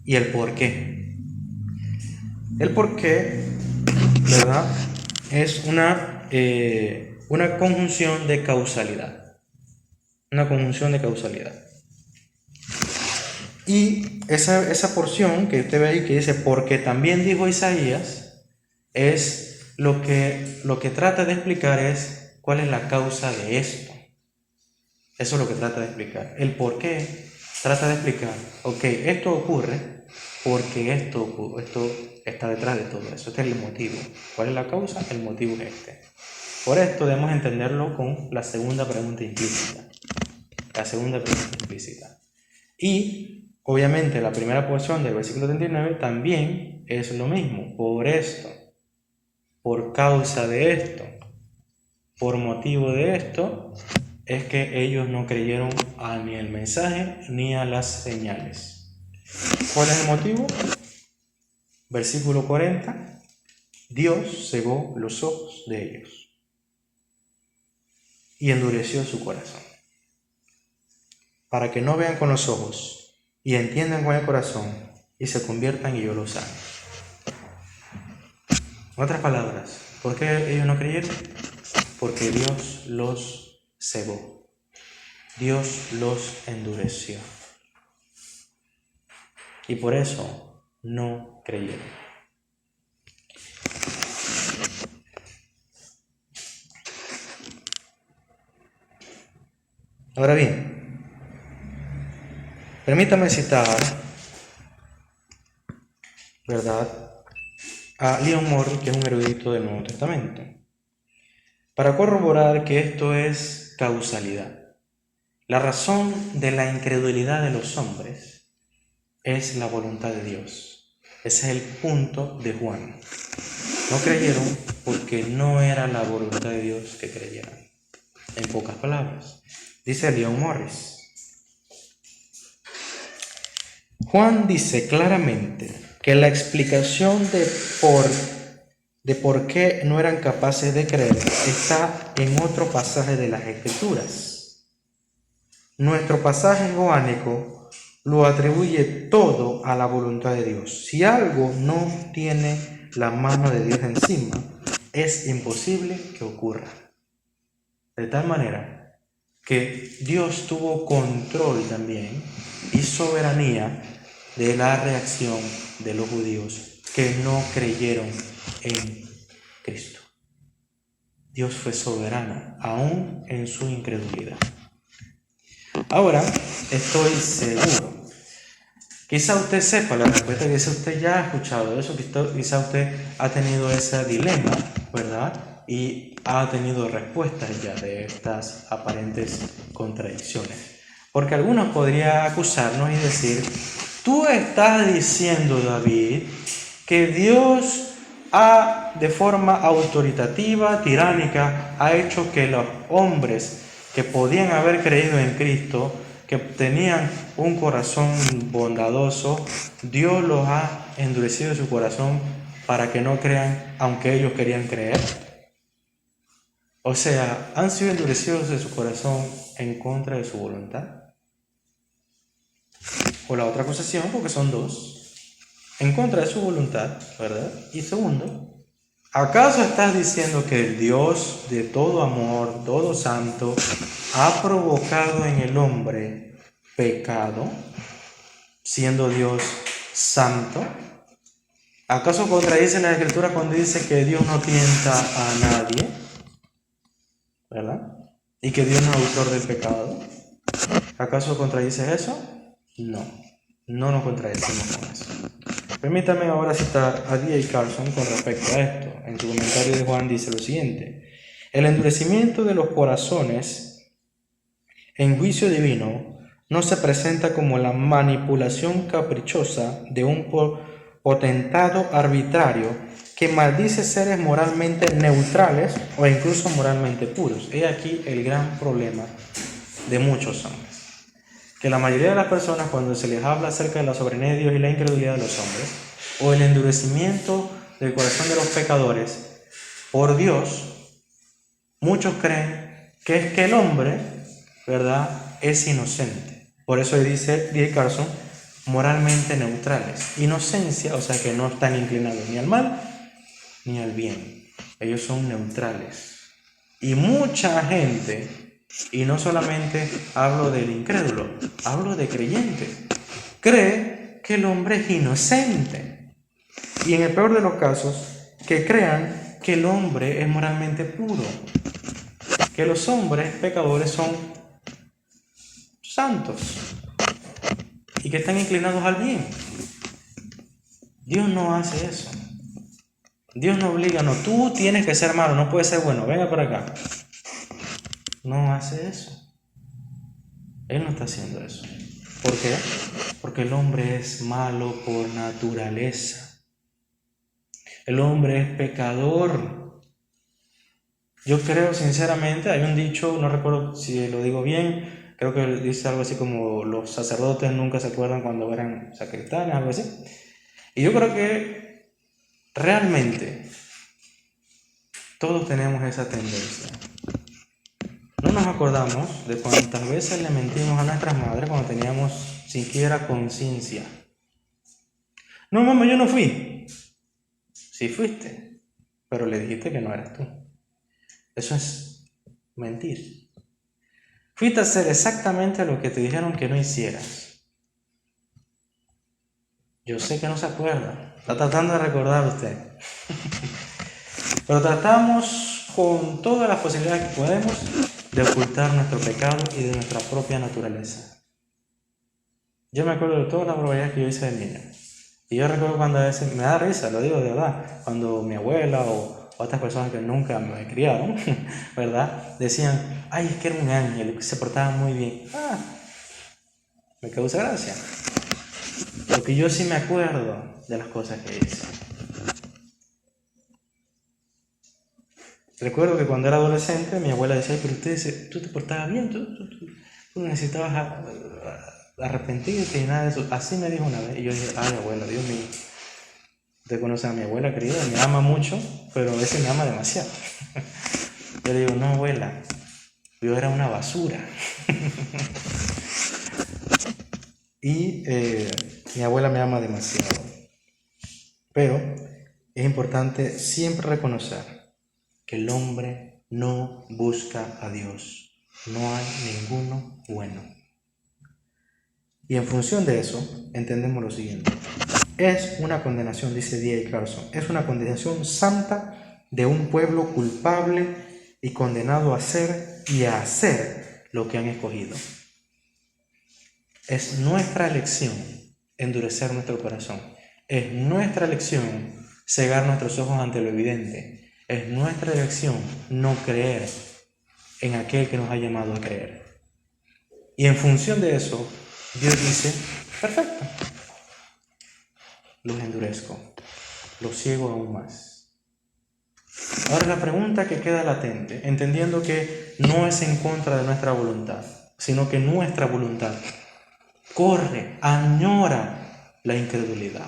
y el por qué. El por qué, ¿verdad? Es una conjunción de causalidad. Una conjunción de causalidad. Y esa porción que usted ve ahí que dice, porque también dijo Isaías, es lo que trata de explicar es cuál es la causa de esto. Eso es lo que trata de explicar. El por qué trata de explicar, ok, esto ocurre porque esto está detrás de todo eso. Este es el motivo. ¿Cuál es la causa? El motivo es este. Por esto debemos entenderlo con la segunda pregunta implícita. La segunda pregunta implícita. Y, obviamente, la primera porción del versículo 39 también es lo mismo. Por esto, por causa de esto, por motivo de esto, es que ellos no creyeron ni al mensaje ni a las señales. ¿Cuál es el motivo? Versículo 40. Dios cegó los ojos de ellos y endureció su corazón, para que no vean con los ojos y entiendan con el corazón y se conviertan y yo los sane. En otras palabras, ¿por qué ellos no creyeron? Porque Dios los cegó. Dios los endureció. Y por eso no creyeron. Ahora bien, permítame citar, ¿verdad?, a Leon Morris, que es un erudito del Nuevo Testamento, para corroborar que esto es causalidad. La razón de la incredulidad de los hombres es la voluntad de Dios. Ese es el punto de Juan. No creyeron porque no era la voluntad de Dios que creyeran. En pocas palabras, dice Leon Morris. Juan dice claramente que la explicación de por qué no eran capaces de creer está en otro pasaje de las Escrituras. Nuestro pasaje joánico lo atribuye todo a la voluntad de Dios. Si algo no tiene la mano de Dios encima, es imposible que ocurra. De tal manera que Dios tuvo control también y soberanía de la reacción de los judíos que no creyeron en Cristo. Dios fue soberano, aún en su incredulidad. Ahora, estoy seguro, quizá usted sepa la respuesta, quizá usted ya ha escuchado eso, quizá usted ha tenido ese dilema, ¿verdad? Y ha tenido respuestas ya de estas aparentes contradicciones. Porque algunos podrían acusarnos y decir, tú estás diciendo, David, que Dios de forma autoritativa, tiránica, ha hecho que los hombres que podían haber creído en Cristo, que tenían un corazón bondadoso, Dios los ha endurecido en su corazón para que no crean, aunque ellos querían creer. O sea, han sido endurecidos de su corazón en contra de su voluntad. O la otra acusación, porque son dos, en contra de su voluntad, ¿verdad? Y segundo, ¿acaso estás diciendo que el Dios de todo amor, todo santo, ha provocado en el hombre pecado, siendo Dios santo? ¿Acaso contradice la Escritura cuando dice que Dios no tienta a nadie? ¿Verdad? Y que Dios no es autor del pecado. ¿Acaso contradice eso? No, no nos contradecimos con eso. Permítame ahora citar a D.A. Carson con respecto a esto. En su comentario de Juan dice lo siguiente: el endurecimiento de los corazones en juicio divino no se presenta como la manipulación caprichosa de un potentado arbitrario que maldice seres moralmente neutrales o incluso moralmente puros. He aquí el gran problema de muchos hombres. Que la mayoría de las personas, cuando se les habla acerca de la soberanía de Dios y la incredulidad de los hombres, o el endurecimiento del corazón de los pecadores por Dios, muchos creen que es que el hombre, ¿verdad?, es inocente. Por eso dice D.A. Carson, moralmente neutrales. Inocencia, o sea que no están inclinados ni al mal ni al bien. Ellos son neutrales. Y mucha gente, y no solamente hablo del incrédulo, hablo de creyente, cree que el hombre es inocente. Y en el peor de los casos, que crean que el hombre es moralmente puro, que los hombres pecadores son santos y que están inclinados al bien. Dios no hace eso. Dios no obliga, no, tú tienes que ser malo, no puedes ser bueno, venga por acá. No hace eso. Él no está haciendo eso. ¿Por qué? Porque el hombre es malo por naturaleza. El hombre es pecador. Yo creo sinceramente, hay un dicho, no recuerdo si lo digo bien, creo que dice algo así como los sacerdotes nunca se acuerdan cuando eran sacristanes, algo así. Y yo creo que realmente todos tenemos esa tendencia. No nos acordamos de cuántas veces le mentimos a nuestras madres cuando teníamos siquiera conciencia. No, mamá, yo no fui. Sí fuiste, pero le dijiste que no eras tú. Eso es mentir. Fuiste a hacer exactamente lo que te dijeron que no hicieras. Yo sé que no se acuerda. Está tratando de recordar usted. Pero tratamos con todas las posibilidades que podemos de ocultar nuestro pecado y de nuestra propia naturaleza. Yo me acuerdo de todas las barbaridades que yo hice de niño. Y yo recuerdo cuando a veces, me da risa, lo digo de verdad, cuando mi abuela o otras personas que nunca me criaron, ¿verdad?, decían, ay, es que era un ángel, se portaba muy bien. Me causa gracia. Porque yo sí me acuerdo de las cosas que hice. Recuerdo que cuando era adolescente, mi abuela decía, pero tú te portabas bien, tú necesitabas arrepentirte y nada de eso. Así me dijo una vez. Y yo dije, ay, abuela, Dios mío. Usted conoce a mi abuela querida, me ama mucho, pero a veces me ama demasiado. Yo le digo, no, abuela, yo era una basura. Y mi abuela me ama demasiado. Pero es importante siempre reconocer que el hombre no busca a Dios. No hay ninguno bueno. Y en función de eso, entendemos lo siguiente. Es una condenación, dice D.A. Carson, es una condenación santa de un pueblo culpable y condenado a ser y a hacer lo que han escogido. Es nuestra elección endurecer nuestro corazón. Es nuestra elección cegar nuestros ojos ante lo evidente. Es nuestra elección no creer en aquel que nos ha llamado a creer. Y en función de eso, Dios dice, perfecto, los endurezco, los ciego aún más. Ahora la pregunta que queda latente, entendiendo que no es en contra de nuestra voluntad, sino que nuestra voluntad corre, añora la incredulidad.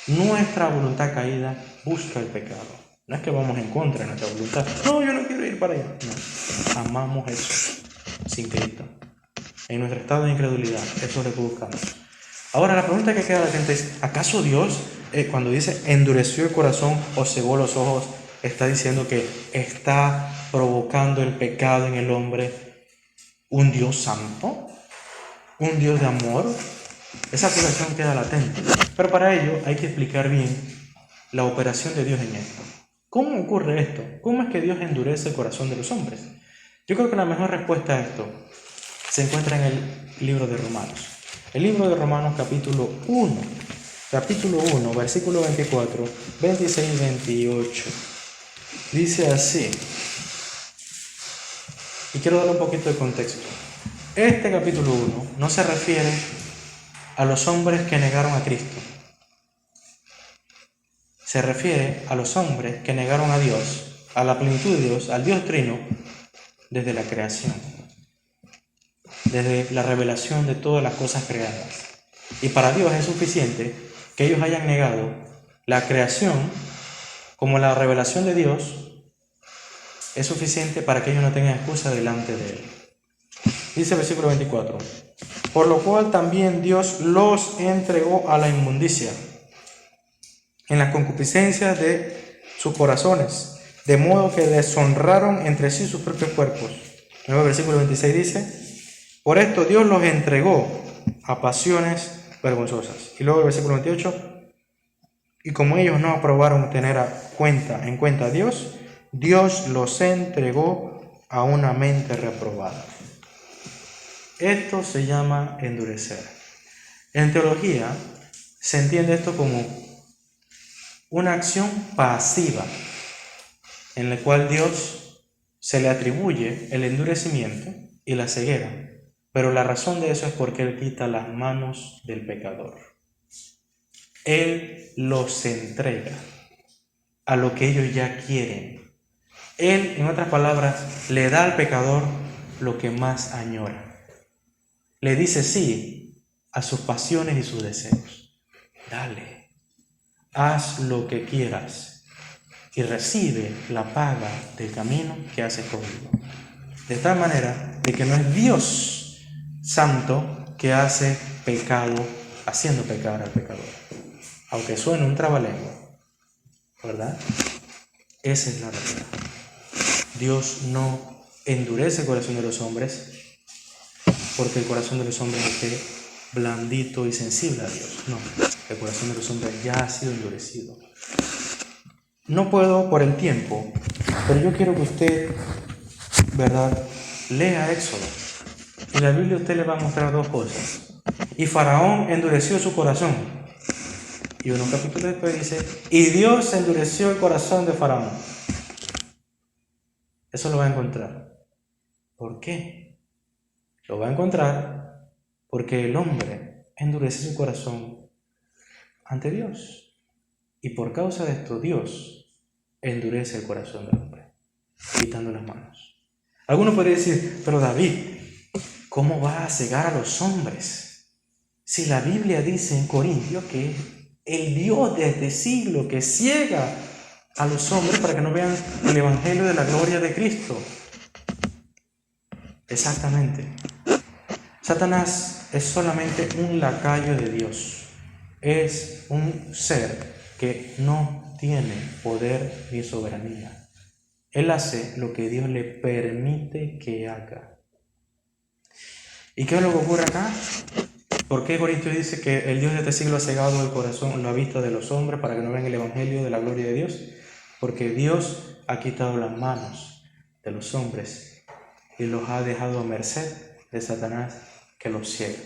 Nuestra voluntad caída busca el pecado. No es que vamos en contra de nuestra voluntad. No, yo no quiero ir para allá. No, amamos eso sin Cristo. En nuestro estado de incredulidad, eso es lo que buscamos. Ahora la pregunta que queda latente es, ¿acaso Dios, cuando dice endureció el corazón o cegó los ojos, está diciendo que está provocando el pecado en el hombre un Dios santo? ¿Un Dios de amor? Esa acusación queda latente. Pero para ello hay que explicar bien la operación de Dios en esto. ¿Cómo ocurre esto? ¿Cómo es que Dios endurece el corazón de los hombres? Yo creo que la mejor respuesta a esto se encuentra en el libro de Romanos. El libro de Romanos capítulo 1, versículo 24, 26 y 28. Dice así, y quiero darle un poquito de contexto. Este capítulo 1 no se refiere a los hombres que negaron a Cristo. Se refiere a los hombres que negaron a Dios, a la plenitud de Dios, al Dios Trino, desde la creación, desde la revelación de todas las cosas creadas. Y para Dios es suficiente que ellos hayan negado la creación como la revelación de Dios, es suficiente para que ellos no tengan excusa delante de Él. Dice el versículo 24, por lo cual también Dios los entregó a la inmundicia en las concupiscencias de sus corazones, de modo que deshonraron entre sí sus propios cuerpos. Luego el versículo 26 dice, por esto Dios los entregó a pasiones vergonzosas. Y luego el versículo 28, y como ellos no aprobaron tener en cuenta a Dios, Dios los entregó a una mente reprobada. Esto se llama endurecer. En teología se entiende esto como una acción pasiva en la cual Dios se le atribuye el endurecimiento y la ceguera, pero la razón de eso es porque Él quita las manos del pecador. Él los entrega a lo que ellos ya quieren. Él, en otras palabras, le da al pecador lo que más añora. Le dice sí a sus pasiones y sus deseos. Dale, haz lo que quieras y recibe la paga del camino que has escogido. De tal manera de que no es Dios santo que hace pecado, haciendo pecar al pecador. Aunque suene un trabalengua, ¿verdad? Esa es la realidad. Dios no endurece el corazón de los hombres porque el corazón de los hombres esté blandito y sensible a Dios. No, el corazón de los hombres ya ha sido endurecido. No puedo por el tiempo, pero yo quiero que usted, ¿verdad?, lea Éxodo. En la Biblia usted le va a mostrar dos cosas. Y Faraón endureció su corazón. Y unos capítulos después dice, y Dios endureció el corazón de Faraón. Eso lo va a encontrar. ¿Por qué? Lo va a encontrar porque el hombre endurece su corazón ante Dios. Y por causa de esto, Dios endurece el corazón del hombre, quitando las manos. Algunos podrían decir, pero David, ¿cómo va a cegar a los hombres? Si la Biblia dice en Corintios que es el Dios de este siglo que ciega a los hombres para que no vean el evangelio de la gloria de Cristo. Exactamente. Satanás es solamente un lacayo de Dios. Es un ser que no tiene poder ni soberanía. Él hace lo que Dios le permite que haga. ¿Y qué es lo que ocurre acá? ¿Por qué Corintios dice que el Dios de este siglo ha cegado el corazón, la vista de los hombres para que no vean el evangelio de la gloria de Dios? Porque Dios ha quitado las manos de los hombres y los ha dejado a merced de Satanás, que los ciega.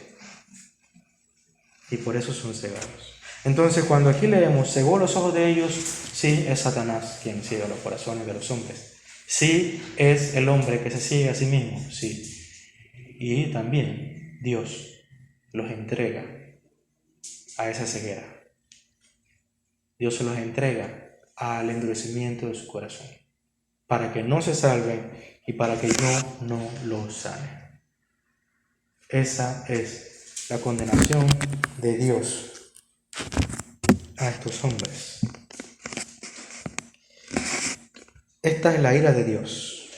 Y por eso son cegados. Entonces, cuando aquí leemos, cegó los ojos de ellos, sí es Satanás quien ciega los corazones de los hombres. Sí es el hombre que se ciega a sí mismo, sí. Y también Dios los entrega a esa ceguera. Dios se los entrega al endurecimiento de su corazón, para que no se salven y para que yo no los sane. Esa es la condenación de Dios a estos hombres. Esta es la ira de Dios.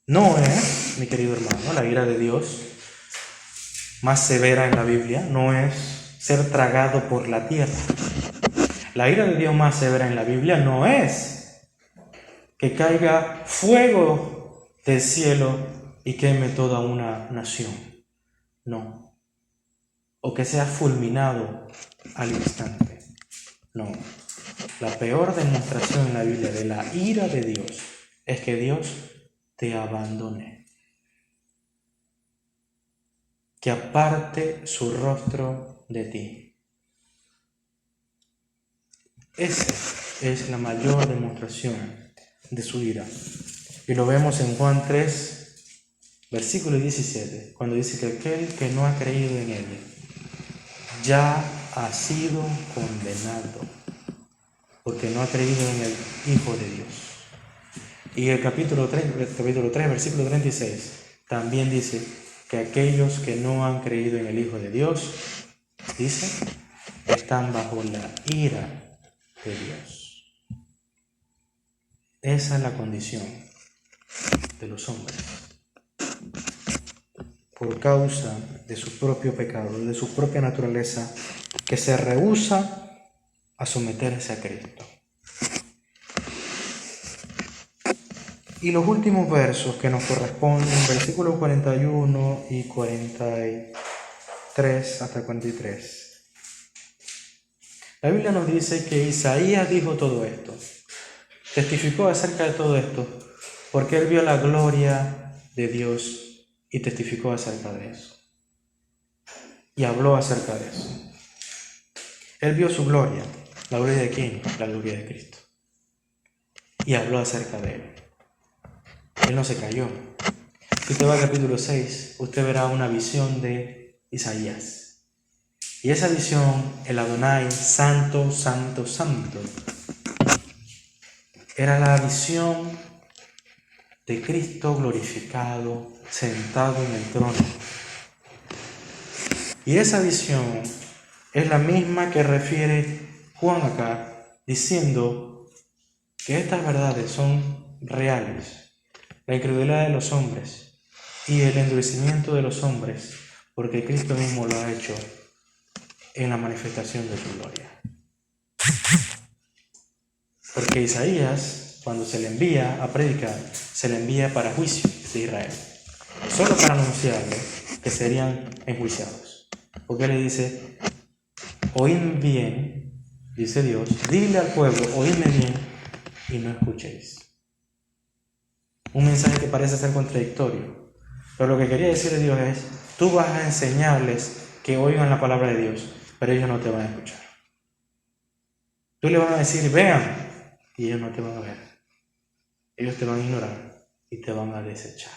No es, mi querido hermano, la ira de Dios más severa en la Biblia, no es ser tragado por la tierra. La ira de Dios más severa en la Biblia no es que caiga fuego del cielo y queme toda una nación. No. O que sea fulminado al instante. No. La peor demostración en la Biblia de la ira de Dios es que Dios te abandone, que aparte su rostro de ti. Esa es la mayor demostración de su ira. Y lo vemos en Juan 3, versículo 17, cuando dice que aquel que no ha creído en él ya ha sido condenado, porque no ha creído en el Hijo de Dios. Y el capítulo 3, versículo 36, también dice que aquellos que no han creído en el Hijo de Dios, dice, están bajo la ira de Dios. Esa es la condición de los hombres, por causa de su propio pecado, de su propia naturaleza, que se rehúsa a someterse a Cristo. Y los últimos versos que nos corresponden, versículos 41 y 43 hasta 43. La Biblia nos dice que Isaías dijo todo esto, testificó acerca de todo esto, porque él vio la gloria de Dios y testificó acerca de eso. Y habló acerca de eso. Él vio su gloria. ¿La gloria de quién? La gloria de Cristo. Y habló acerca de él. Él no se cayó. Si usted va al capítulo 6, usted verá una visión de Isaías. Y esa visión, el Adonai, santo, santo, santo, era la visión de Cristo glorificado, sentado en el trono. Y esa visión es la misma que refiere Juan acá, diciendo que estas verdades son reales. La incredulidad de los hombres y el endurecimiento de los hombres, porque Cristo mismo lo ha hecho en la manifestación de su gloria. Porque Isaías, cuando se le envía a predicar, se le envía para juicio de Israel, solo para anunciarle que serían enjuiciados. Porque él le dice, oídme bien, dice Dios, dile al pueblo, oídme bien y no escuchéis. Un mensaje que parece ser contradictorio, pero lo que quería decirle Dios es, tú vas a enseñarles que oigan la palabra de Dios, pero ellos no te van a escuchar. Tú le vas a decir, vean, y ellos no te van a ver. Ellos te van a ignorar y te van a desechar.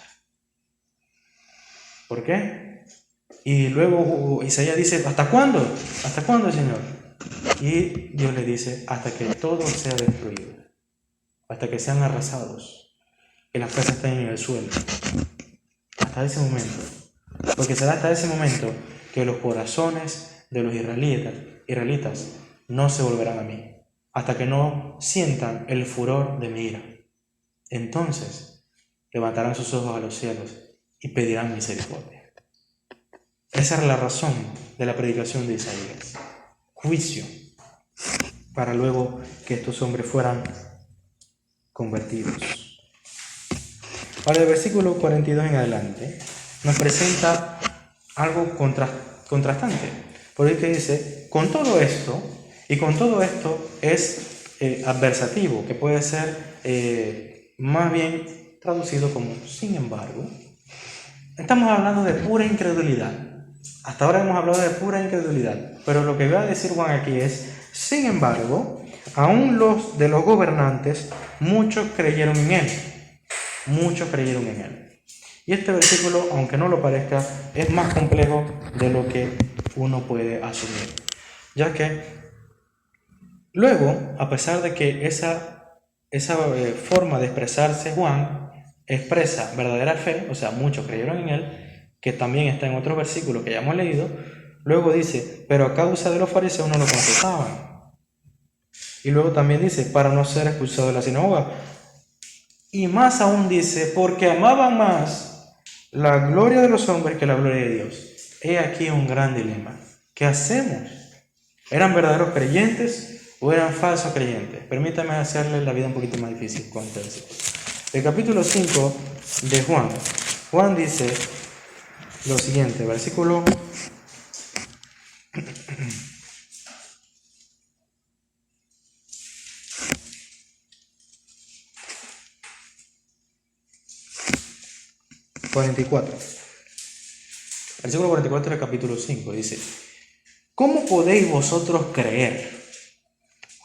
¿Por qué? Y luego Isaías dice, ¿hasta cuándo? ¿Hasta cuándo, Señor? Y Dios le dice, hasta que todo sea destruido, hasta que sean arrasados, que las casas estén en el suelo, hasta ese momento. Porque será hasta ese momento que los corazones de los israelitas no se volverán a mí, hasta que no sientan el furor de mi ira. Entonces levantarán sus ojos a los cielos y pedirán misericordia. Esa era la razón de la predicación de Isaías. Juicio, para luego que estos hombres fueran convertidos. Ahora, el versículo 42 en adelante nos presenta algo contrastante, porque dice, con todo esto, y con todo esto es adversativo, que puede ser más bien traducido como sin embargo. Estamos hablando de pura incredulidad. Hasta ahora hemos hablado de pura incredulidad, pero lo que va a decir Juan aquí es, sin embargo, aún los de los gobernantes, muchos creyeron en él. Muchos creyeron en él. Y este versículo, aunque no lo parezca, es más complejo de lo que uno puede asumir. Ya que luego, a pesar de que esa forma de expresarse Juan expresa verdadera fe, o sea, muchos creyeron en él, que también está en otros versículos que ya hemos leído, luego dice, pero a causa de los fariseos no lo confesaban. Y luego también dice, para no ser expulsado de la sinagoga. Y más aún dice, porque amaban más la gloria de los hombres que la gloria de Dios. He aquí un gran dilema. ¿Qué hacemos? ¿Eran verdaderos creyentes o eran falsos creyentes? Permítame hacerle la vida un poquito más difícil con este versículo. El capítulo 5 de Juan. Juan dice lo siguiente, versículo 44. Versículo 44 del capítulo 5 dice, ¿cómo podéis vosotros creer?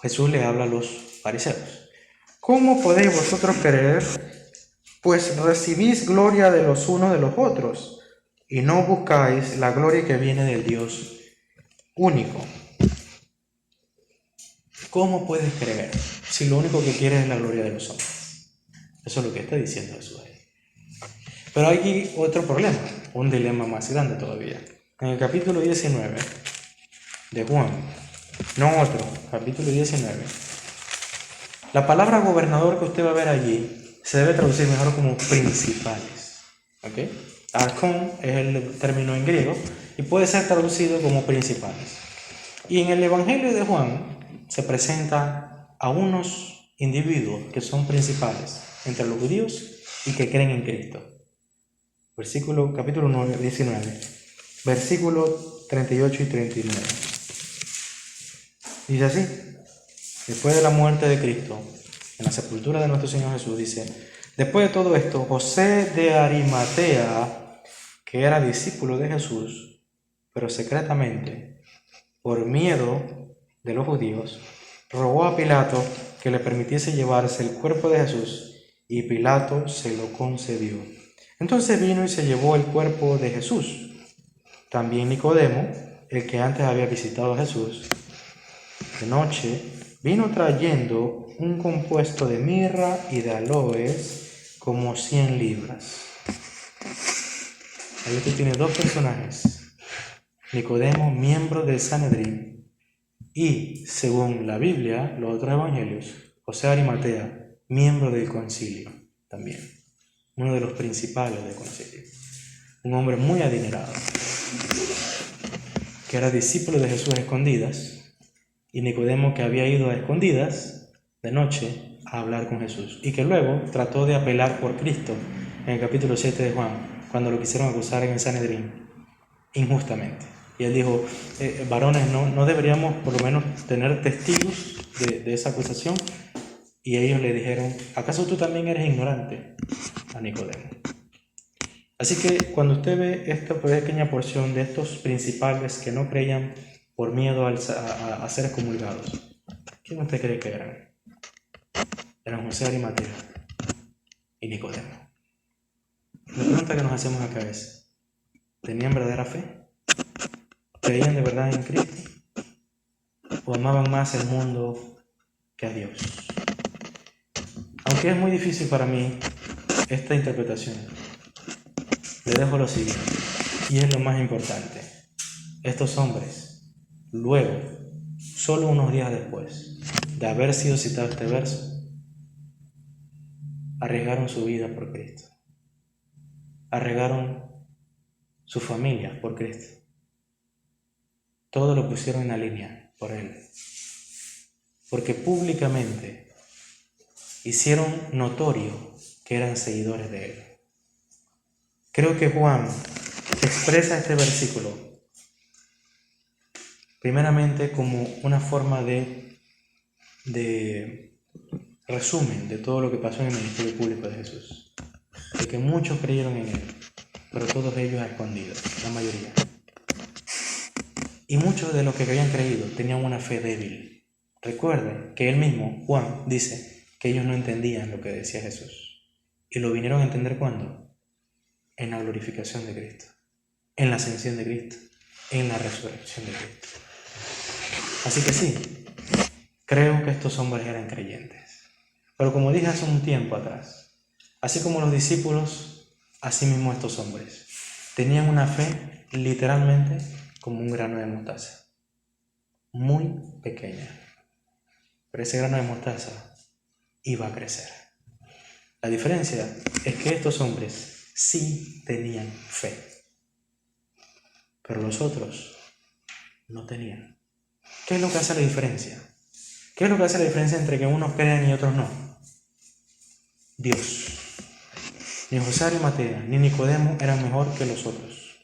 Jesús le habla a los fariseos. ¿Cómo podéis vosotros creer? Pues recibís gloria de los unos de los otros y no buscáis la gloria que viene del Dios único. ¿Cómo puedes creer si lo único que quieres es la gloria de los hombres? Eso es lo que está diciendo Jesús ahí. Pero hay aquí otro problema, un dilema más grande todavía. En el capítulo 19 de Juan, no otro, capítulo 19, la palabra gobernador que usted va a ver allí se debe traducir mejor como principales. ¿Ok? Archon es el término en griego y puede ser traducido como principales. Y en el Evangelio de Juan se presenta a unos individuos que son principales entre los judíos y que creen en Cristo. Capítulo 19, versículos 38 y 39. Dice así, después de la muerte de Cristo, en la sepultura de nuestro Señor Jesús, dice, después de todo esto, José de Arimatea, que era discípulo de Jesús, pero secretamente, por miedo de los judíos, rogó a Pilato que le permitiese llevarse el cuerpo de Jesús, y Pilato se lo concedió. Entonces vino y se llevó el cuerpo de Jesús. También Nicodemo, el que antes había visitado a Jesús, de noche, vino trayendo un compuesto de mirra y de aloes como 100 libras. Ahí usted tiene dos personajes. Nicodemo, miembro del Sanedrín, y, según la Biblia, los otros evangelios, José de Arimatea, miembro del concilio también, uno de los principales del concilio, un hombre muy adinerado, que era discípulo de Jesús a escondidas, y Nicodemo, que había ido a escondidas de noche a hablar con Jesús, y que luego trató de apelar por Cristo en el capítulo 7 de Juan, cuando lo quisieron acusar en el Sanedrín injustamente. Y él dijo, varones, no deberíamos por lo menos tener testigos de esa acusación. Y ellos le dijeron, ¿acaso tú también eres ignorante? A Nicodemo. Así que cuando usted ve esta pequeña porción de estos principales que no creían por miedo a ser excomulgados, ¿quién usted cree que eran? Eran José de Arimatea y Nicodemo. La pregunta que nos hacemos acá es, ¿tenían verdadera fe? ¿Creían de verdad en Cristo? ¿O amaban más el mundo que a Dios? Aunque es muy difícil para mí esta interpretación, le dejo lo siguiente, y es lo más importante. Estos hombres, luego, solo unos días después de haber sido citado este verso, arriesgaron su vida por Cristo. Arriesgaron su familia por Cristo. Todo lo pusieron en la línea por Él. Porque públicamente hicieron notorio que eran seguidores de él. Creo que Juan expresa este versículo primeramente como una forma de resumen de todo lo que pasó en el ministerio público de Jesús. De que muchos creyeron en él, pero todos ellos a escondidas, la mayoría. Y muchos de los que habían creído tenían una fe débil. Recuerden que él mismo, Juan, dice que ellos no entendían lo que decía Jesús. ¿Y lo vinieron a entender cuándo? En la glorificación de Cristo, en la ascensión de Cristo, en la resurrección de Cristo. Así que sí, creo que estos hombres eran creyentes. Pero como dije hace un tiempo atrás, así como los discípulos, así mismo estos hombres tenían una fe literalmente como un grano de mostaza, muy pequeña. Pero ese grano de mostaza iba a crecer. La diferencia es que estos hombres sí tenían fe, pero los otros no tenían. ¿Qué es lo que hace la diferencia? ¿Qué es lo que hace la diferencia entre que unos crean y otros no? Dios. Ni José de Arimatea ni Nicodemo eran mejor que los otros.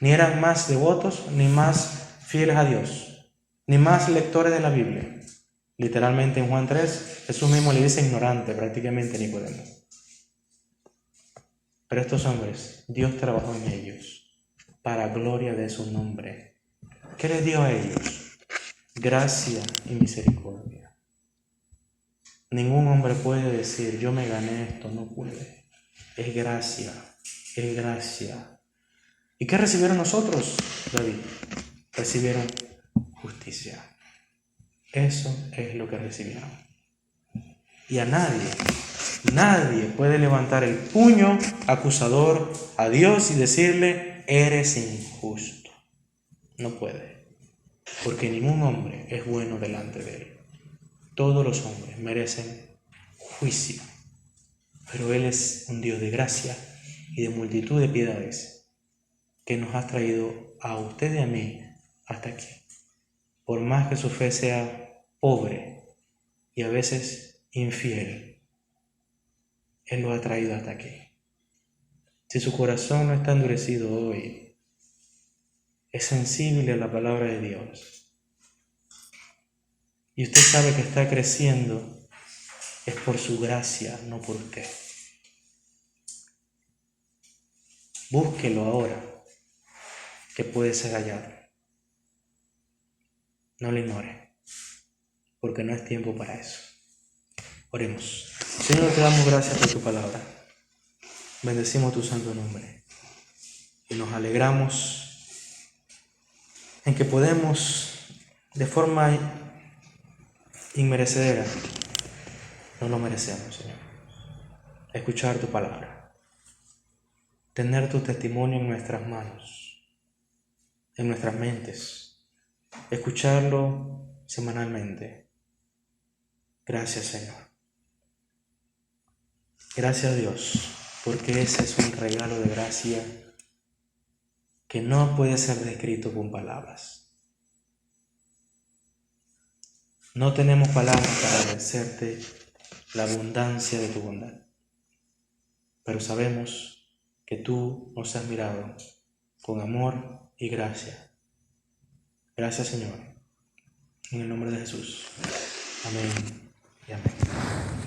Ni eran más devotos, ni más fieles a Dios, ni más lectores de la Biblia. Literalmente en Juan 3, Jesús mismo le dice ignorante prácticamente a Nicodemo. Pero estos hombres, Dios trabajó en ellos para gloria de su nombre. ¿Qué les dio a ellos? Gracia y misericordia. Ningún hombre puede decir, yo me gané esto, no puede. Es gracia, es gracia. ¿Y qué recibieron nosotros, David? Recibieron justicia. Eso es lo que recibieron. Y a nadie puede levantar el puño acusador a Dios y decirle, eres injusto. No puede. Porque ningún hombre es bueno delante de él. Todos los hombres merecen juicio, pero Él es un Dios de gracia y de multitud de piedades que nos ha traído a usted y a mí hasta aquí. Por más que su fe sea pobre y a veces infiel, Él lo ha traído hasta aquí. Si su corazón no está endurecido hoy, es sensible a la palabra de Dios, y usted sabe que está creciendo, es por su gracia, no por usted. Búsquelo ahora, que puede ser hallado. No lo ignore, porque no es tiempo para eso. Oremos. Señor, te damos gracias por tu palabra. Bendecimos tu santo nombre. Y nos alegramos en que podemos, de forma inmerecedera, no lo merecemos, Señor, escuchar tu palabra, tener tu testimonio en nuestras manos, en nuestras mentes, escucharlo semanalmente. Gracias, Señor. Gracias a Dios, porque ese es un regalo de gracia que no puede ser descrito con palabras. No tenemos palabras para agradecerte la abundancia de tu bondad, pero sabemos que tú nos has mirado con amor y gracia. Gracias, Señor, en el nombre de Jesús. Amén y amén.